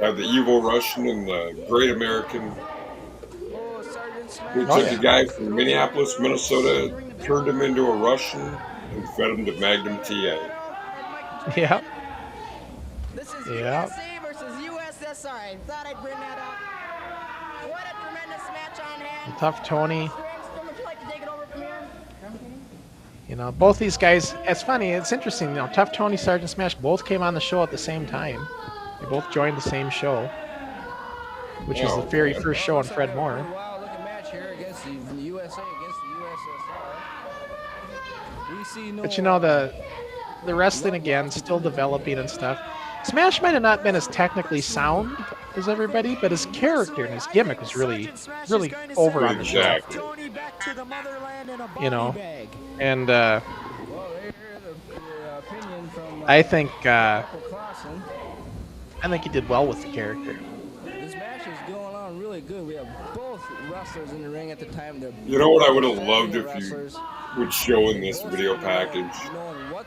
Have the evil Russian and the great American. We took a guy from Minneapolis, Minnesota, turned him into a Russian, and fed him to Magnum TA. Yep. This is Yep. USA versus USSR. I thought I'd bring that up. What a tremendous match on hand. Tough Tony. Would you like to take it over, You know, both these guys, it's funny, it's interesting, you know, Tough Tony, Sergeant Smash both came on the show at the same time. They both joined the same show, which was the very first show on Fred Moore. Wild-looking match here against the USA against the USSR. We see no, But you know, the wrestling again, still developing and stuff. Smash might have not been as technically sound as everybody, but his character and his gimmick was really, really over on the show. Exactly. You know, and I think he did well with the character. This match is going on really good. We have both wrestlers in the ring at the time. You know what I would have loved if you would show in this video package?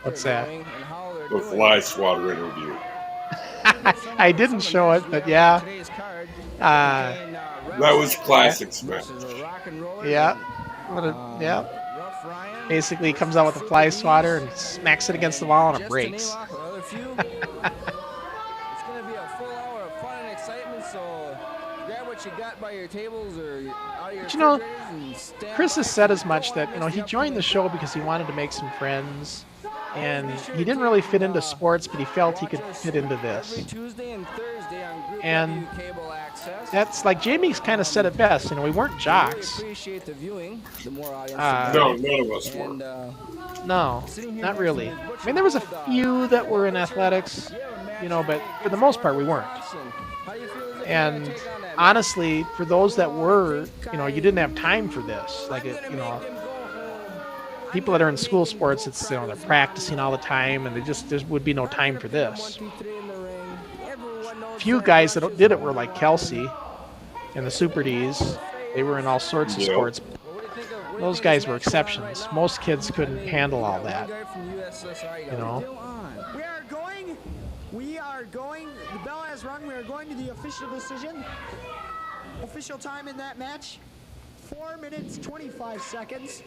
What's that? The Fly Swatter interview. I didn't show it, but yeah. That was classic Smash. Yeah. Yeah. Basically, he comes out with a fly swatter and smacks it against the wall and it breaks. It's going to be a full hour of fun and excitement, so grab what you got by your tables or out of your refrigerators and stand Chris has by. said as much that, you know, he joined the show because he wanted to make some friends. And he didn't really fit into sports, but he felt he could fit into this. And that's like Jamie's kind of said it best. You know, we weren't jocks. No, none of us were. No, not really. I mean, there was a few that were in athletics, you know, but for the most part, we weren't. And honestly, for those that were, you know, you didn't have time for this. Like, you know, people that are in school sports, it's, you know, they're practicing all the time, and there would be no time for this. Few guys that did it were like Kelsey and the Super D's. They were in all sorts of sports. Those guys were exceptions. Most kids couldn't handle all that. You know. We are going. The bell has rung. We are going to the official decision. Official time in that match: 4 minutes 25 seconds.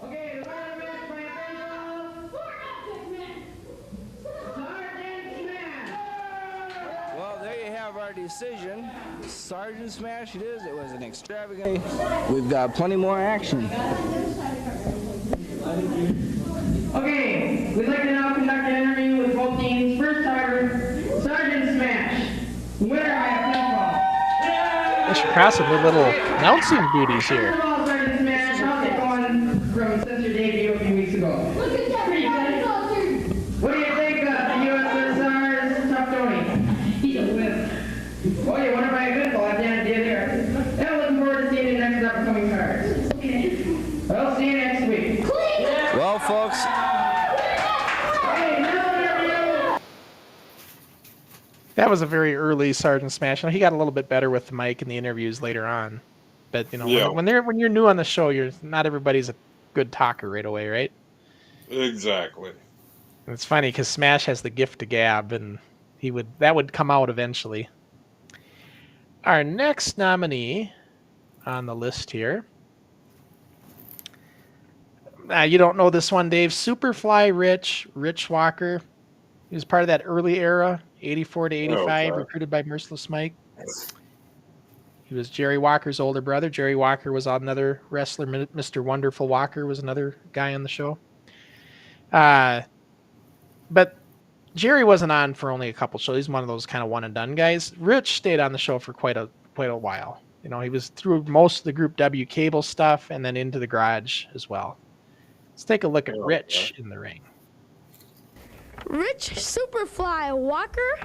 Okay, the winner of the match by Well, there you have our decision. Sergeant Smash it is. It was an extravagant. We've got plenty more action. Okay, we'd like to now conduct an interview with both teams. First starter, Sergeant Smash. Winner by pinfall. They should cross some little announcing booties here. First of all, Sergeant Smash, how's it going from since your debut a few weeks ago? Pretty good. What do you think of the USSR's Tough Tony? He's a whip. Oh, you wonder by a pinfall at the end of the year. And looking forward to seeing you next upcoming cards. Okay. Well, see you next week. Well, folks. That was a very early Sergeant Smash. Now, he got a little bit better with the mic in the interviews later on. But, you know, Yeah. when you're new on the show, not everybody's a good talker right away, right? Exactly. And it's funny because Smash has the gift of gab, and that would come out eventually. Our next nominee on the list here. You don't know this one, Dave. Superfly Rich Walker. He was part of that early era, 84 to 85, recruited by Merciless Mike. He was Jerry Walker's older brother. Jerry Walker was another wrestler. Mr. Wonderful Walker was another guy on the show. But Jerry wasn't on for only a couple shows. He's one of those kind of one-and-done guys. Rich stayed on the show for quite a while. You know, he was through most of the Group W cable stuff and then into the garage as well. Let's take a look at Rich in the ring. Rich Superfly Walker?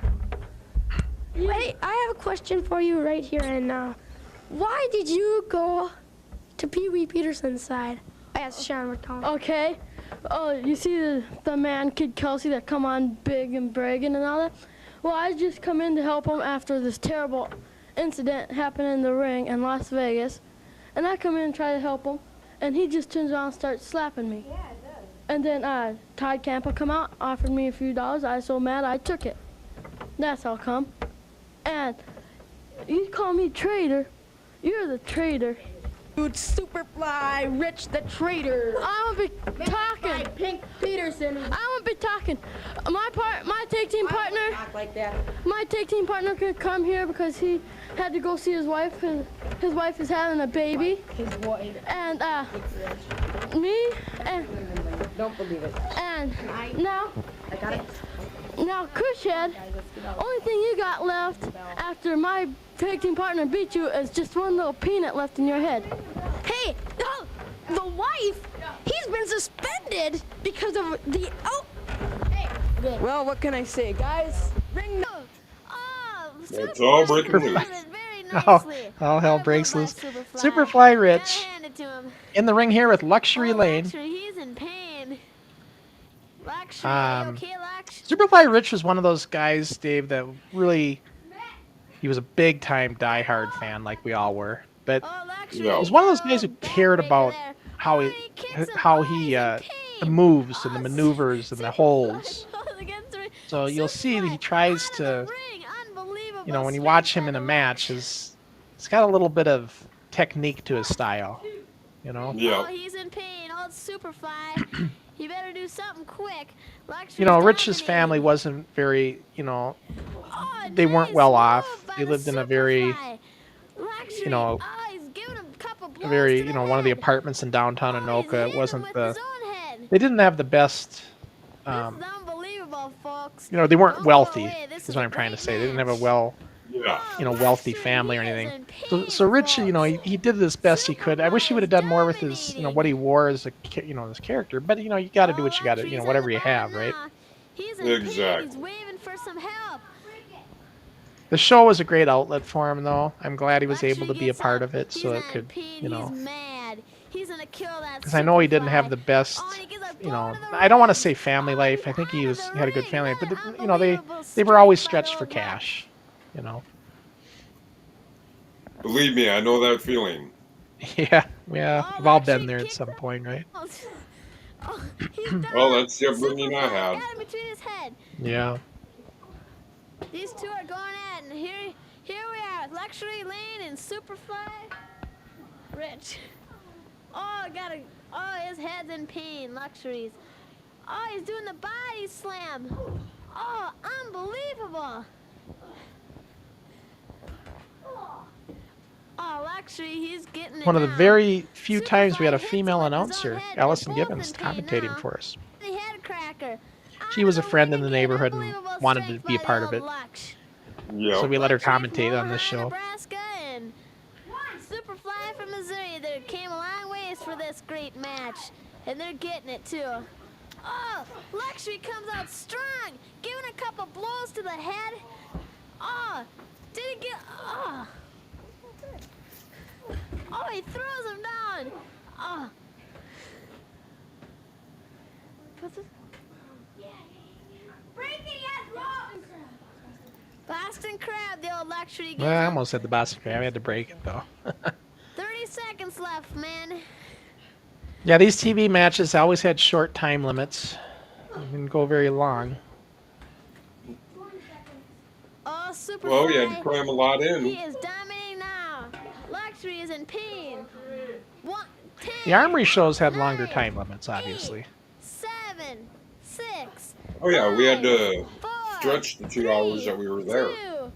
Wait, I have a question for you right here. And why did you go to Pee Wee Peterson's side? I asked Sean McCown. Okay. Oh, you see the man, Kid Kelsey, that come on big and bragging and all that? Well, I just come in to help him after this terrible incident happened in the ring in Las Vegas. And I come in and try to help him. And he just turns around and starts slapping me. Yeah, it does. And then Todd Campa come out, offered me a few dollars. I was so mad, I took it. That's how come. And you call me traitor. You're the traitor. Dude, Superfly Rich the traitor. I won't be talking. Pink Peterson. I won't be talking. My tag team partner. Talk like that. My tag team partner could come here because he had to go see his wife. His wife is having a baby. His wife. And me and Don't believe it. and now I got it. now Cushhead, only thing you got left after my tag team partner beat you is just one little peanut left in your head. Hey, oh, the wife, he's been suspended because of the, oh. Well, what can I say, guys? Ring It's all breaking loose. All hell breaks loose. Superfly Rich in the ring here with Luxury Lane. He's in pain. Superfly Rich was one of those guys, Dave, that really, he was a big time diehard fan like we all were. But he was one of those guys who cared about how he the moves and the maneuvers and the holds. So you'll see that he tries to, you know, when you watch him in a match, he's got a little bit of technique to his style, you know? Oh, he's in pain. Old Superfly. You better do something quick. You know, Rich's family wasn't very, you know, they weren't well off. They lived in a very, you know, a very, you know, one of the apartments in downtown Anoka. It wasn't the, they didn't have the best, you know, they weren't wealthy, is what I'm trying to say. They didn't have a you know, wealthy family or anything. So Rich, you know, he did as best he could. I wish he would have done more with his, you know, what he wore as a, you know, his character. But, you know, you got to do what you got to, you know, whatever you have, right? Exactly. The show was a great outlet for him, though. I'm glad he was able to be a part of it, so it could, you know. Because I know he didn't have the best, you know. I don't want to say family life. I think he had a good family, but you know, they were always stretched for cash, you know. Believe me, I know that feeling. Yeah, we've all been there at some point, right? Well, that's the upbringing I had. Yeah. These two are going at, and here we are, Luxury Lane and Superfly Rich. Oh, his head's in pain, Luxuries. Oh, he's doing the body slam. Oh, unbelievable. Oh, Luxury, he's getting it One of the down. very few times we had a female announcer, Allison Gibbons, commentating for us. The head cracker. She was a friend in the neighborhood and wanted to be a part of it. So we let her commentate on this show. Nebraska and Superfly from Missouri. They came a long ways for this great match, and they're getting it too. Oh, Luxury comes out strong, giving a couple blows to the head. Oh, did he get? Oh, he throws him down. Oh. What's this? Boston Crab, the old Luxury. Well, I almost said the Boston Crab. I had to break it, though. 30 seconds left, man. Yeah, these TV matches always had short time limits. They didn't go very long. Oh, Superfly. Well, you had to cram a lot in. He is dominating now. Luxury is in pain. 10, The Armory shows had longer time limits, obviously. 7, 6. Oh, yeah, we had to stretch the 2 hours that we were there. 2,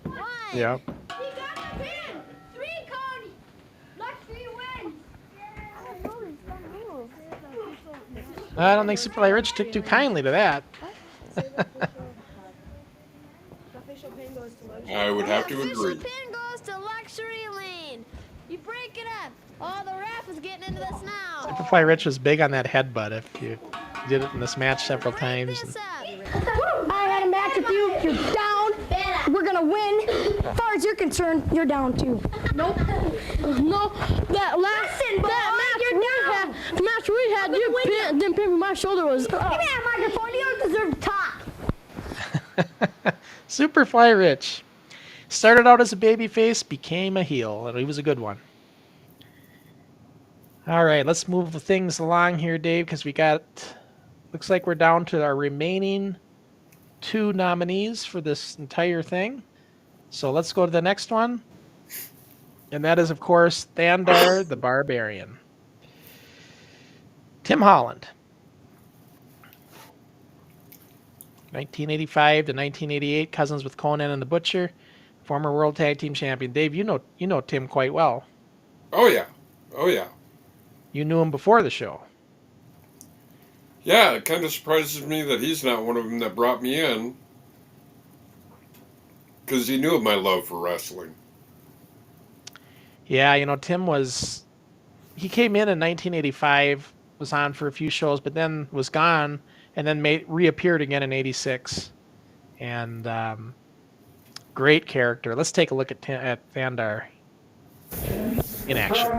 1. Yeah. He got the pin! 3, Cody! Luxury wins! I don't think Superfly Rich took too kindly to that. I would have to agree. Pin goes to Luxury Lane. You break it up. Oh, the ref is getting into this now. Superfly Rich was big on that headbutt. If you did it in this match several times. I had a match with you. You're down. We're gonna win. As far as you're concerned, you're down too. Nope. No, that match we had, you didn't pin me. My shoulder was up. Give me that microphone. You don't deserve to talk. Superfly Rich started out as a babyface, became a heel, and he was a good one. All right, let's move the things along here, Dave, because we got, looks like we're down to our remaining 2 nominees for this entire thing. So let's go to the next one. And that is, of course, Thundar the Barbarian. Tim Holland. 1985 to 1988, cousins with Conan and the Butcher, former World Tag Team Champion. Dave, you know Tim quite well. Oh, yeah. Oh, yeah. You knew him before the show. Yeah, it kind of surprises me that he's not one of them that brought me in, because he knew of my love for wrestling. Yeah, Tim he came in 1985, was on for a few shows, but then was gone, and then reappeared again in '86. And great character. Let's take a look at Thundar in action.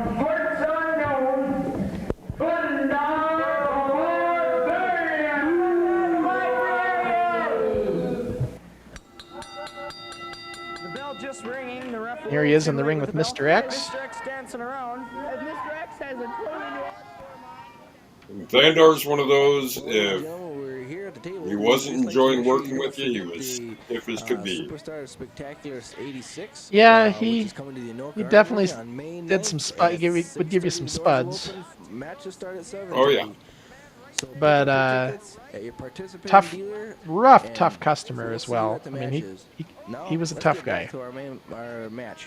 Just ringing. The referee Here he is in the ring with Mr. X. Mr. X dancing around. Mr. X has a totally new Thandar's one of those, if he wasn't enjoying working with you, he was stiff as could be. Yeah, he definitely did some would give you some spuds. Oh yeah. But tough customer as well. I mean, he was a tough guy. Our match.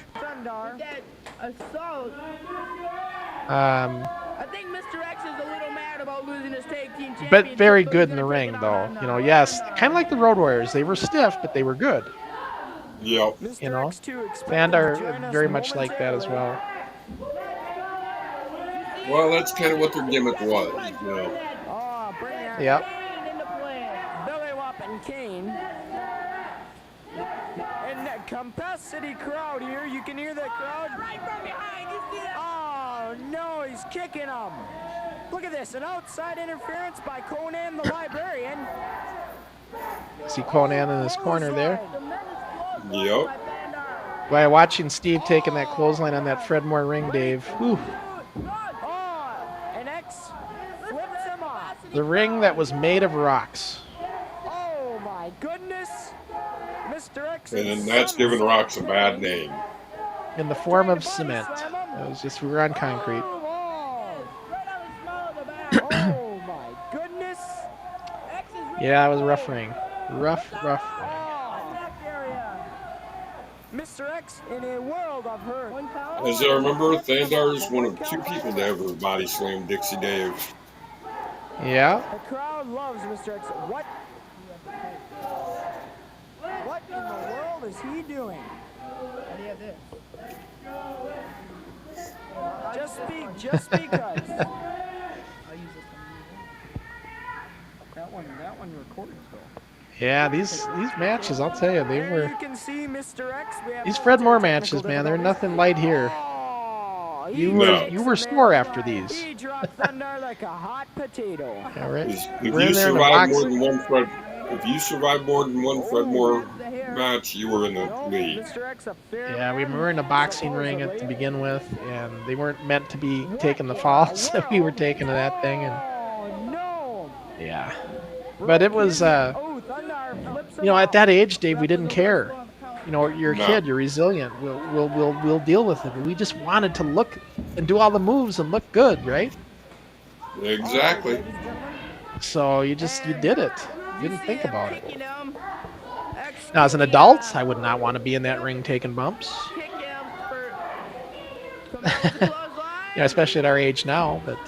I think Mr. X is a little mad about losing his tag team championship. But very good in the ring, though. Yes, kind of like the Road Warriors. They were stiff, but they were good. Yep. Thundar very much like that as well. Well, that's kind of what their gimmick was. Yep. Billy Whoppin' Kane. And that capacity crowd here, you can hear that crowd. Right from behind, you see that? Oh no, he's kicking him. Look at this, an outside interference by Conan the Barbarian. See Conan in his corner there. Yep. By watching Steve taking that clothesline on that Fred Moore ring, Dave. Whew. And X flips him off. The ring that was made of rocks. Oh my goodness. Mr. X. And that's giving rocks a bad name. In the form of cement. It was just, we were on concrete. Oh my goodness. Yeah, it was a rough ring. Rough ring. Mr. X in a world of hurt. As I remember, Thundar is one of 2 people to ever body slam Dixie Dave. Yeah. The crowd loves Mr. X. What in the world is he doing? Just because. That one recorded though. Yeah, these matches, I'll tell you, they were. You can see Mr. X. These Fred Moore matches, man, they're nothing light here. You were sore after these. He dropped Thundar like a hot potato. All right. If you survive more than one Fred Moore match, you were in the league. Yeah, we were in a boxing ring to begin with, and they weren't meant to be taking the falls that we were taking to that thing, and yeah. But it was, at that age, Dave, we didn't care. You're a kid, you're resilient. We'll deal with it. We just wanted to look and do all the moves and look good, right? Exactly. So you did it. You didn't think about it. Now, as an adult, I would not want to be in that ring taking bumps. Especially at our age now. But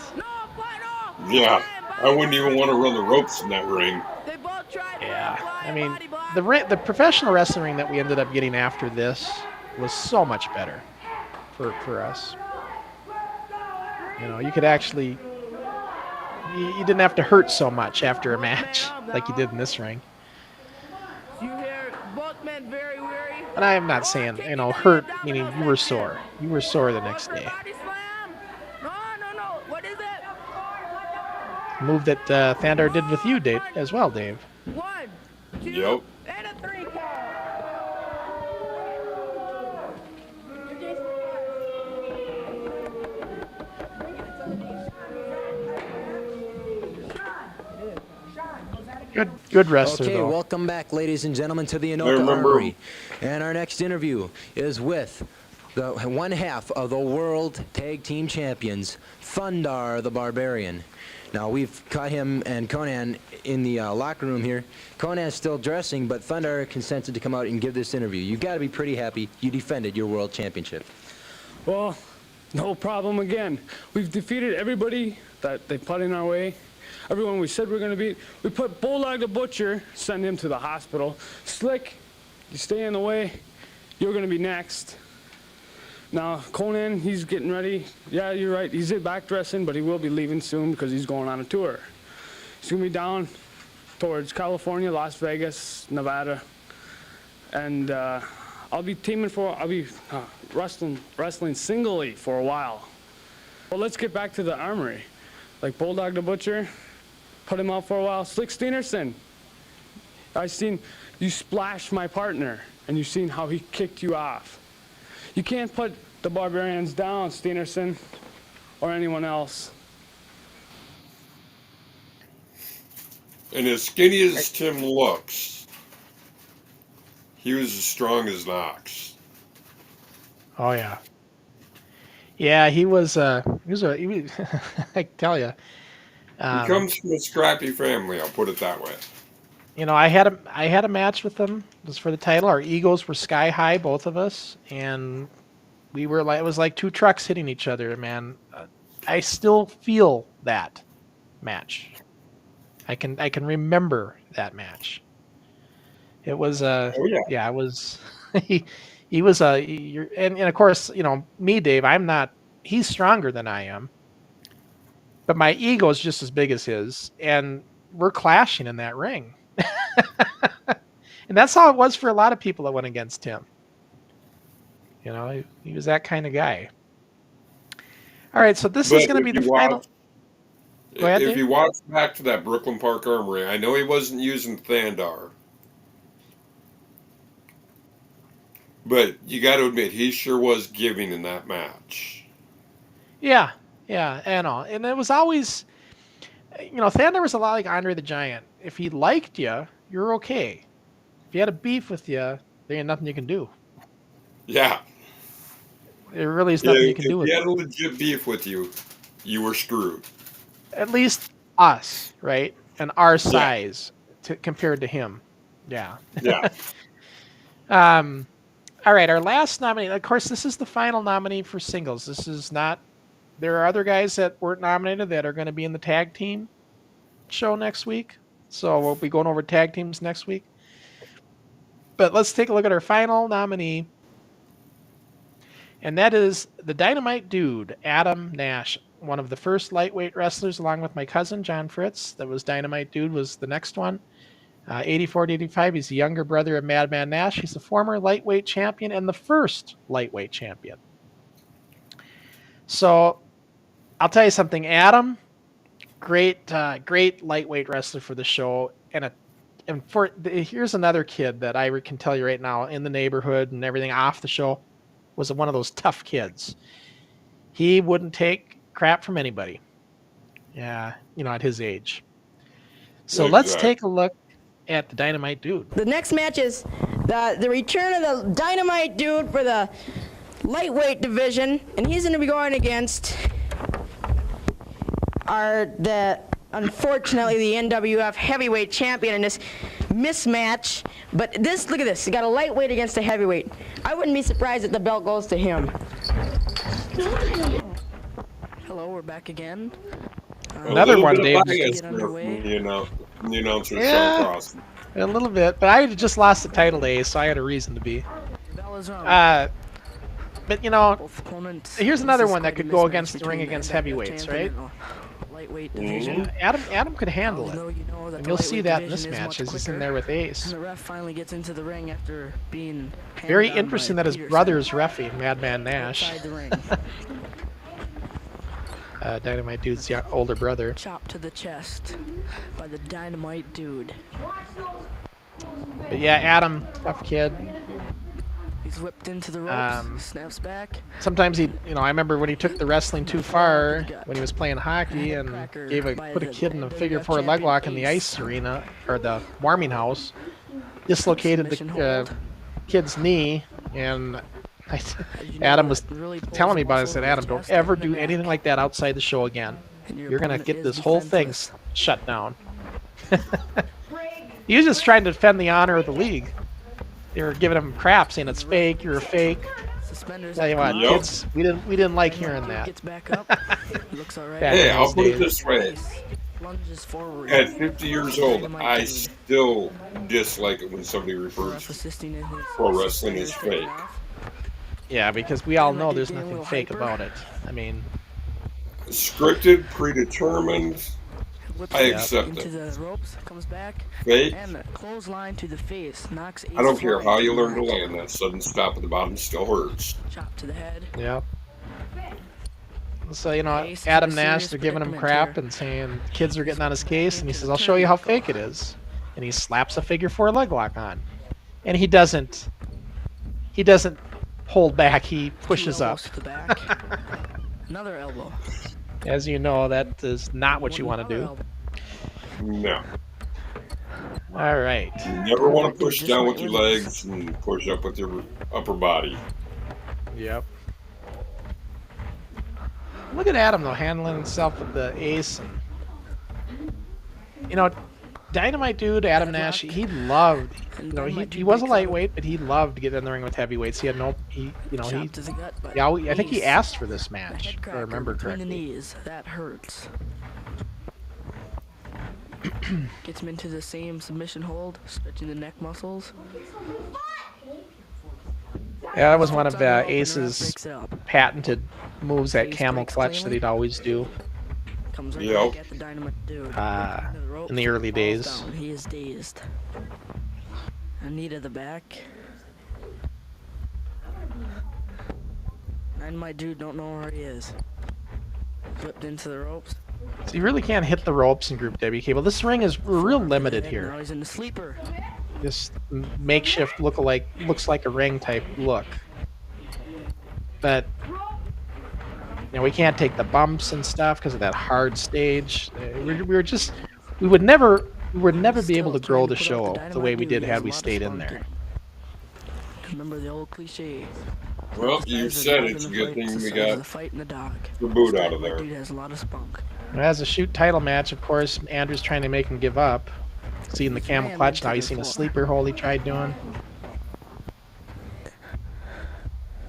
yeah, I wouldn't even want to run the ropes in that ring. Yeah, I mean, the professional wrestling ring that we ended up getting after this was so much better for us. You could actually. You didn't have to hurt so much after a match like you did in this ring. And I am not saying, hurt, meaning you were sore. You were sore the next day. Move that Thundar did with you, Dave, as well, Dave. 1, 2, yep. And a 3 count. Good wrestler, Okay, though. welcome back, ladies and gentlemen, to the Anoka Armory. And our next interview is with the one half of the World Tag Team Champions, Thundar the Barbarian. Now, we've caught him and Conan in the locker room here. Conan's still dressing, but Thundar consented to come out and give this interview. You've got to be pretty happy you defended your World Championship. Well, no problem again. We've defeated everybody that they put in our way. everyone we said we were going to beat. We put Bulldog the Butcher, send him to the hospital. Slick, you stay in the way. You're going to be next. Now, Conan, he's getting ready. Yeah, you're right. He's back dressing, but he will be leaving soon because he's going on a tour. He's going to be down towards California, Las Vegas, Nevada. And I'll be wrestling singly for a while. Well, let's get back to the armory. Like Bulldog the Butcher, put him out for a while. Slick Steenerson, I seen you splash my partner, and you seen how he kicked you off. You can't put the Barbarians down, Steenerson, or anyone else. And as skinny as Tim looks, he was as strong as an ox. Oh yeah. Yeah, he was. I can tell you. He comes from a scrappy family. I'll put it that way. You know, I had a match with him. It was for the title. Our egos were sky high, both of us, and we were like, it was like two trucks hitting each other. Man, I still feel that match. I can remember that match. It was it was he was and of course, you know, me, Dave, I'm not, he's stronger than I am, but my ego is just as big as his, and we're clashing in that ring. And that's how it was for a lot of people that went against him. You know, he was that kind of guy. All right, so this is going to be the final. Go ahead, if you watch back to that Brooklyn Park Armory, I know he wasn't using Thundar, but you got to admit he sure was giving in that match. Yeah, I know, and it was always, you know, Thundar was a lot like Andre the Giant. If he liked you, you're okay. If he had a beef with you, there ain't nothing you can do. Yeah. There really is nothing you can do with it. If he had a legit beef with you, you were screwed. At least us, right? And our size compared to him. Yeah. Yeah. All right, our last nominee. Of course, this is the final nominee for singles. This is not. There are other guys that weren't nominated that are going to be in the tag team show next week. So we'll be going over tag teams next week. But let's take a look at our final nominee. And that is the Dynamite Dude, Adam Nash, one of the first lightweight wrestlers, along with my cousin, John Fritz. That was Dynamite Dude, was the next one. 84 to 85, he's the younger brother of Madman Nash. He's the former lightweight champion and the first lightweight champion. So I'll tell you something, Adam, great lightweight wrestler for the show. Here's another kid that I can tell you right now, in the neighborhood and everything off the show, was one of those tough kids. He wouldn't take crap from anybody. Yeah, you know, at his age. So let's take a look at the Dynamite Dude. The next match is the return of the Dynamite Dude for the lightweight division, and he's going to be going against unfortunately the NWF heavyweight champion in this mismatch. But look at this, he got a lightweight against a heavyweight. I wouldn't be surprised if the belt goes to him. Hello, we're back again. Another one, Dave. The announcer, yeah, a little bit, but I just lost the title today, so I had a reason to be. But you know, here's another one that could go against the ring against heavyweights, right? Adam could handle it, and you'll see that in this match as he's in there with Ace. And the ref finally gets into the ring after being very interesting that his brother's reffing, Madman Nash. Dynamite Dude's older brother. Chopped to the chest by the Dynamite Dude. But yeah, Adam, tough kid. He's whipped into the ropes, snaps back. Sometimes I remember when he took the wrestling too far when he was playing hockey and put a kid in a figure four leg lock in the ice arena or the warming house, dislocated the kid's knee, and Adam was telling me about it. I said, Adam, don't ever do anything like that outside the show again. You're going to get this whole thing shut down. He was just trying to defend the honor of the league. They were giving him crap, saying it's fake, you're a fake. Tell you what, kids, we didn't like hearing that. Hey, I'll put it this way. lunges forward. At 50 years old, I still dislike it when somebody refers to pro wrestling as fake. Yeah, because we all know there's nothing fake about it. I mean, scripted, predetermined. I accept into it. the ropes, comes back, Fake. and a clothesline to the face knocks. I don't care how you learn to land. That sudden stop at the bottom still hurts. Chop to the head. yeah. So, you know, Adam Nash, they're giving him crap and saying kids are getting on his case, and he says, I'll show you how fake it is. And he slaps a figure 4 leg lock on. And he doesn't hold back, he pushes up. To the back. Another elbow. As you know, that is not what you want to do. No. All right. You never want to push down with your legs and push up with your upper body. Yep. Look at Adam, though, handling himself with the ace. And, you know, Dynamite Dude, Adam Nash, he loved, you know, he was a lightweight, but he loved to get in the ring with heavyweights. He had no, I think he asked for this match, if I remember correctly. The knees, that hurts. Gets him into the same submission hold, stretching the neck muscles. Yeah, that was one of Ace's patented moves, that camel clutch that he'd always do. Comes right back at the Dynamite Dude. In the early days. He is dazed. A knee to the back. Dynamite Dude don't know where he is. Flipped into the ropes. So you really can't hit the ropes in Group W cable. This ring is real limited here. Now he's in the sleeper. This makeshift looks like a ring type look. But you know, we can't take the bumps and stuff because of that hard stage. We would never be able to grow the show the way we did had we stayed in there. Remember the old cliche. Well, you said it's a good thing we got the boot out of there. Dude has a lot of spunk. As a shoot title match, of course, Andrew's trying to make him give up. Seeing the camel clutch, now he's seen a sleeper hold he tried doing.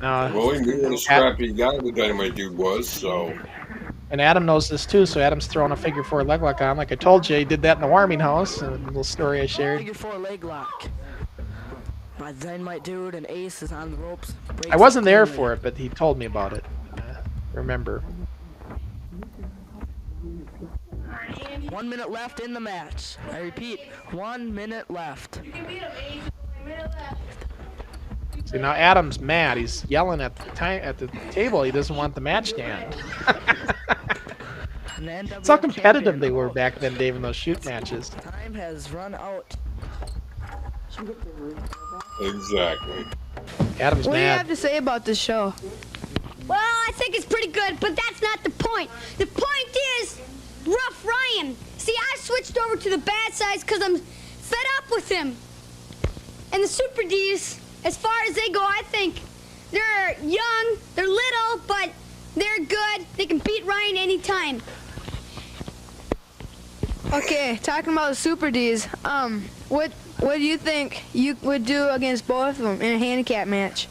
Well, he knew what a scrappy guy the Dynamite Dude was, so. And Adam knows this too, so Adam's throwing a figure 4 leg lock on. Like I told you, he did that in the warming house. A little story I shared. Figure 4 leg lock. My Dynamite Dude and Ace is on the ropes. I wasn't there for it, but he told me about it. Remember. 1 minute left in the match. I repeat, 1 minute left. See, now Adam's mad. He's yelling at the table. He doesn't want the match to end. That's how competitive they were back then, Dave, in those shoot matches. Time has run out. Exactly. Adam's What do you mad. have to say about this show? Well, I think it's pretty good, but that's not the point. The point is Ruff Ryan. See, I switched over to the bad sides because I'm fed up with him. And the Super D's, as far as they go, I think they're young, they're little, but they're good. They can beat Ryan anytime. Okay, talking about the Super D's, what do you think you would do against both of them in a handicap match?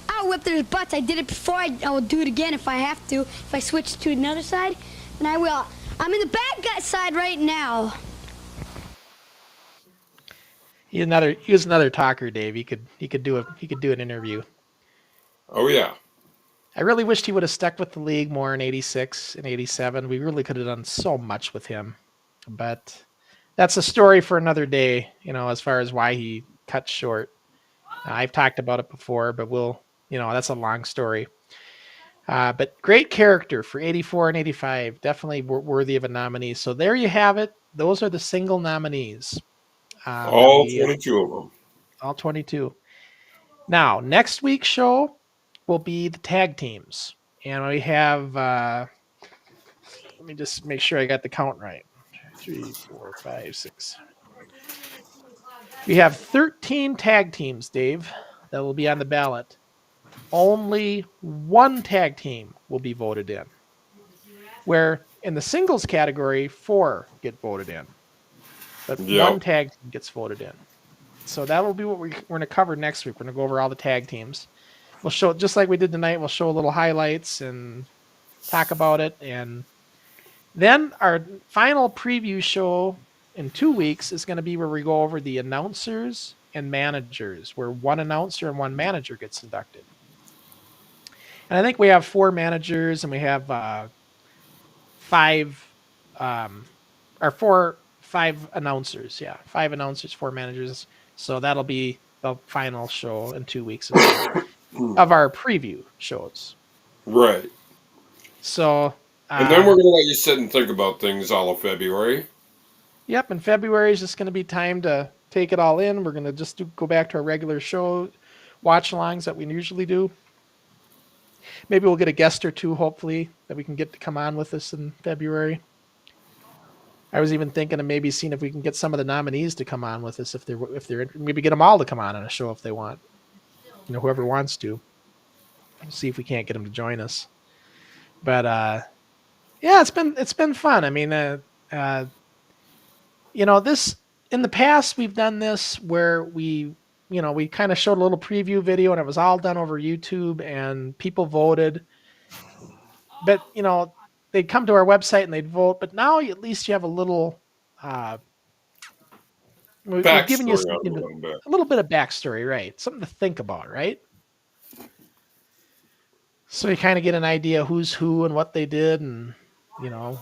I'll whip their butts. I did it before. I will do it again if I have to. If I switch to another side, then I will. I'm in the bad guy side right now. He was another talker, Dave. He could do an interview. Oh yeah. I really wished he would have stuck with the league more in '86 and '87. We really could have done so much with him, but that's a story for another day. You know, as far as why he cut short. I've talked about it before, but that's a long story. But great character for '84 and '85, definitely worthy of a nominee. So there you have it. Those are the single nominees. All 22 of them. All 22. Now, next week's show will be the tag teams. And we have, let me just make sure I got the count right. 3, 4, 5, 6. We have 13 tag teams, Dave, that will be on the ballot. Only one tag team will be voted in. Where in the singles category, 4 get voted in. But one tag team gets voted in. So that will be what we're going to cover next week. We're going to go over all the tag teams. We'll show, just like we did tonight, we'll show little highlights and talk about it. And Then our final preview show in 2 weeks is going to be where we go over the announcers and managers, where one announcer and one manager gets inducted. And I think we have 4 managers and we have 5 or 5 announcers. Yeah, 5 announcers, 4 managers. So that'll be the final show in 2 weeks as well of our preview shows. Right. So. And then we're going to let you sit and think about things all of February. Yep, and February is just going to be time to take it all in. We're going to just go back to our regular show watch-alongs that we usually do. Maybe we'll get a guest or 2, hopefully, that we can get to come on with us in February. I was even thinking of maybe seeing if we can get some of the nominees to come on with us if they're maybe get them all to come on a show if they want. Whoever wants to. See if we can't get them to join us. But yeah, it's been fun. I mean, this in the past we've done this where we kind of showed a little preview video and it was all done over YouTube and people voted. But they'd come to our website and they'd vote. But now at least you have a little. We've given you a little bit of backstory, right? Something to think about, right? So you kind of get an idea who's who and what they did, and of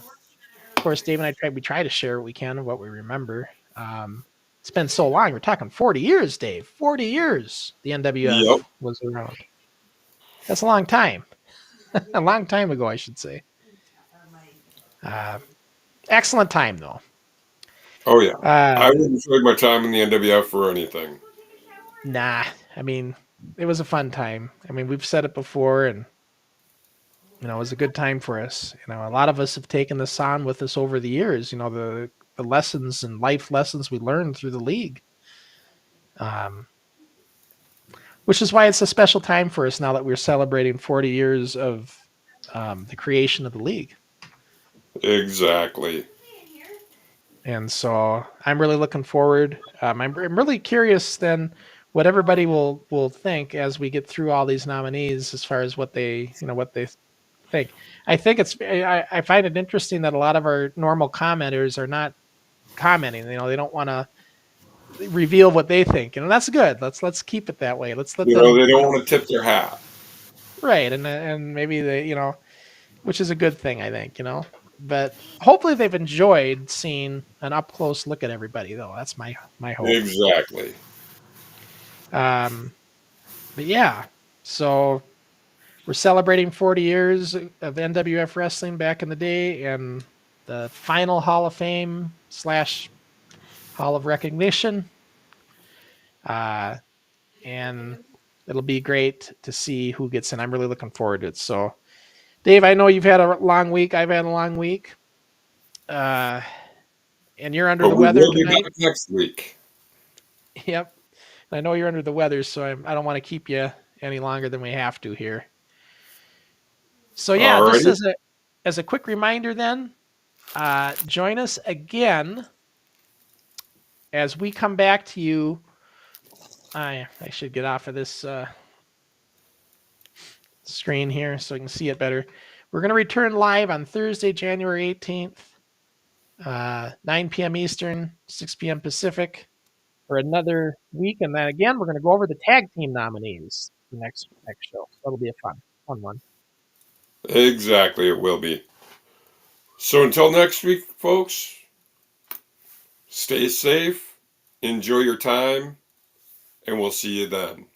course, Dave and I try to share what we can of what we remember. It's been so long. We're talking 40 years, Dave. 40 years the NWF was around. That's a long time. A long time ago, I should say. Excellent time, though. Oh, yeah. I wouldn't trade my time in the NWF for anything. Nah. I mean, it was a fun time. I mean, we've said it before, and it was a good time for us. A lot of us have taken this on with us over the years. The lessons and life lessons we learned through the league. Which is why it's a special time for us now that we're celebrating 40 years of the creation of the league. Exactly. And so I'm really looking forward. I'm really curious then what everybody will think as we get through all these nominees as far as what they think. I think I find it interesting that a lot of our normal commenters are not commenting. They don't want to reveal what they think, and that's good. Let's keep it that way. Let's let them. They don't want to tip their hat. Right, and maybe they, which is a good thing, I think, But hopefully they've enjoyed seeing an up close look at everybody, though. That's my hope. Exactly. But yeah, so we're celebrating 40 years of NWF wrestling back in the day, and the final Hall of Fame / Hall of Recognition. And it'll be great to see who gets in. I'm really looking forward to it. So, Dave, I know you've had a long week. I've had a long week. And you're under the weather we'll be tonight. back next week. Yep. I know you're under the weather, so I don't want to keep you any longer than we have to here. So yeah, Alrighty. just as a quick reminder then, join us again as we come back to you. I should get off of this screen here so I can see it better. We're going to return live on Thursday, January 18th, 9 p.m. Eastern, 6 p.m. Pacific, for another week. And then again, we're going to go over the tag team nominees for next show. That'll be a fun one. Exactly, it will be. So until next week, folks, stay safe, enjoy your time, and we'll see you then.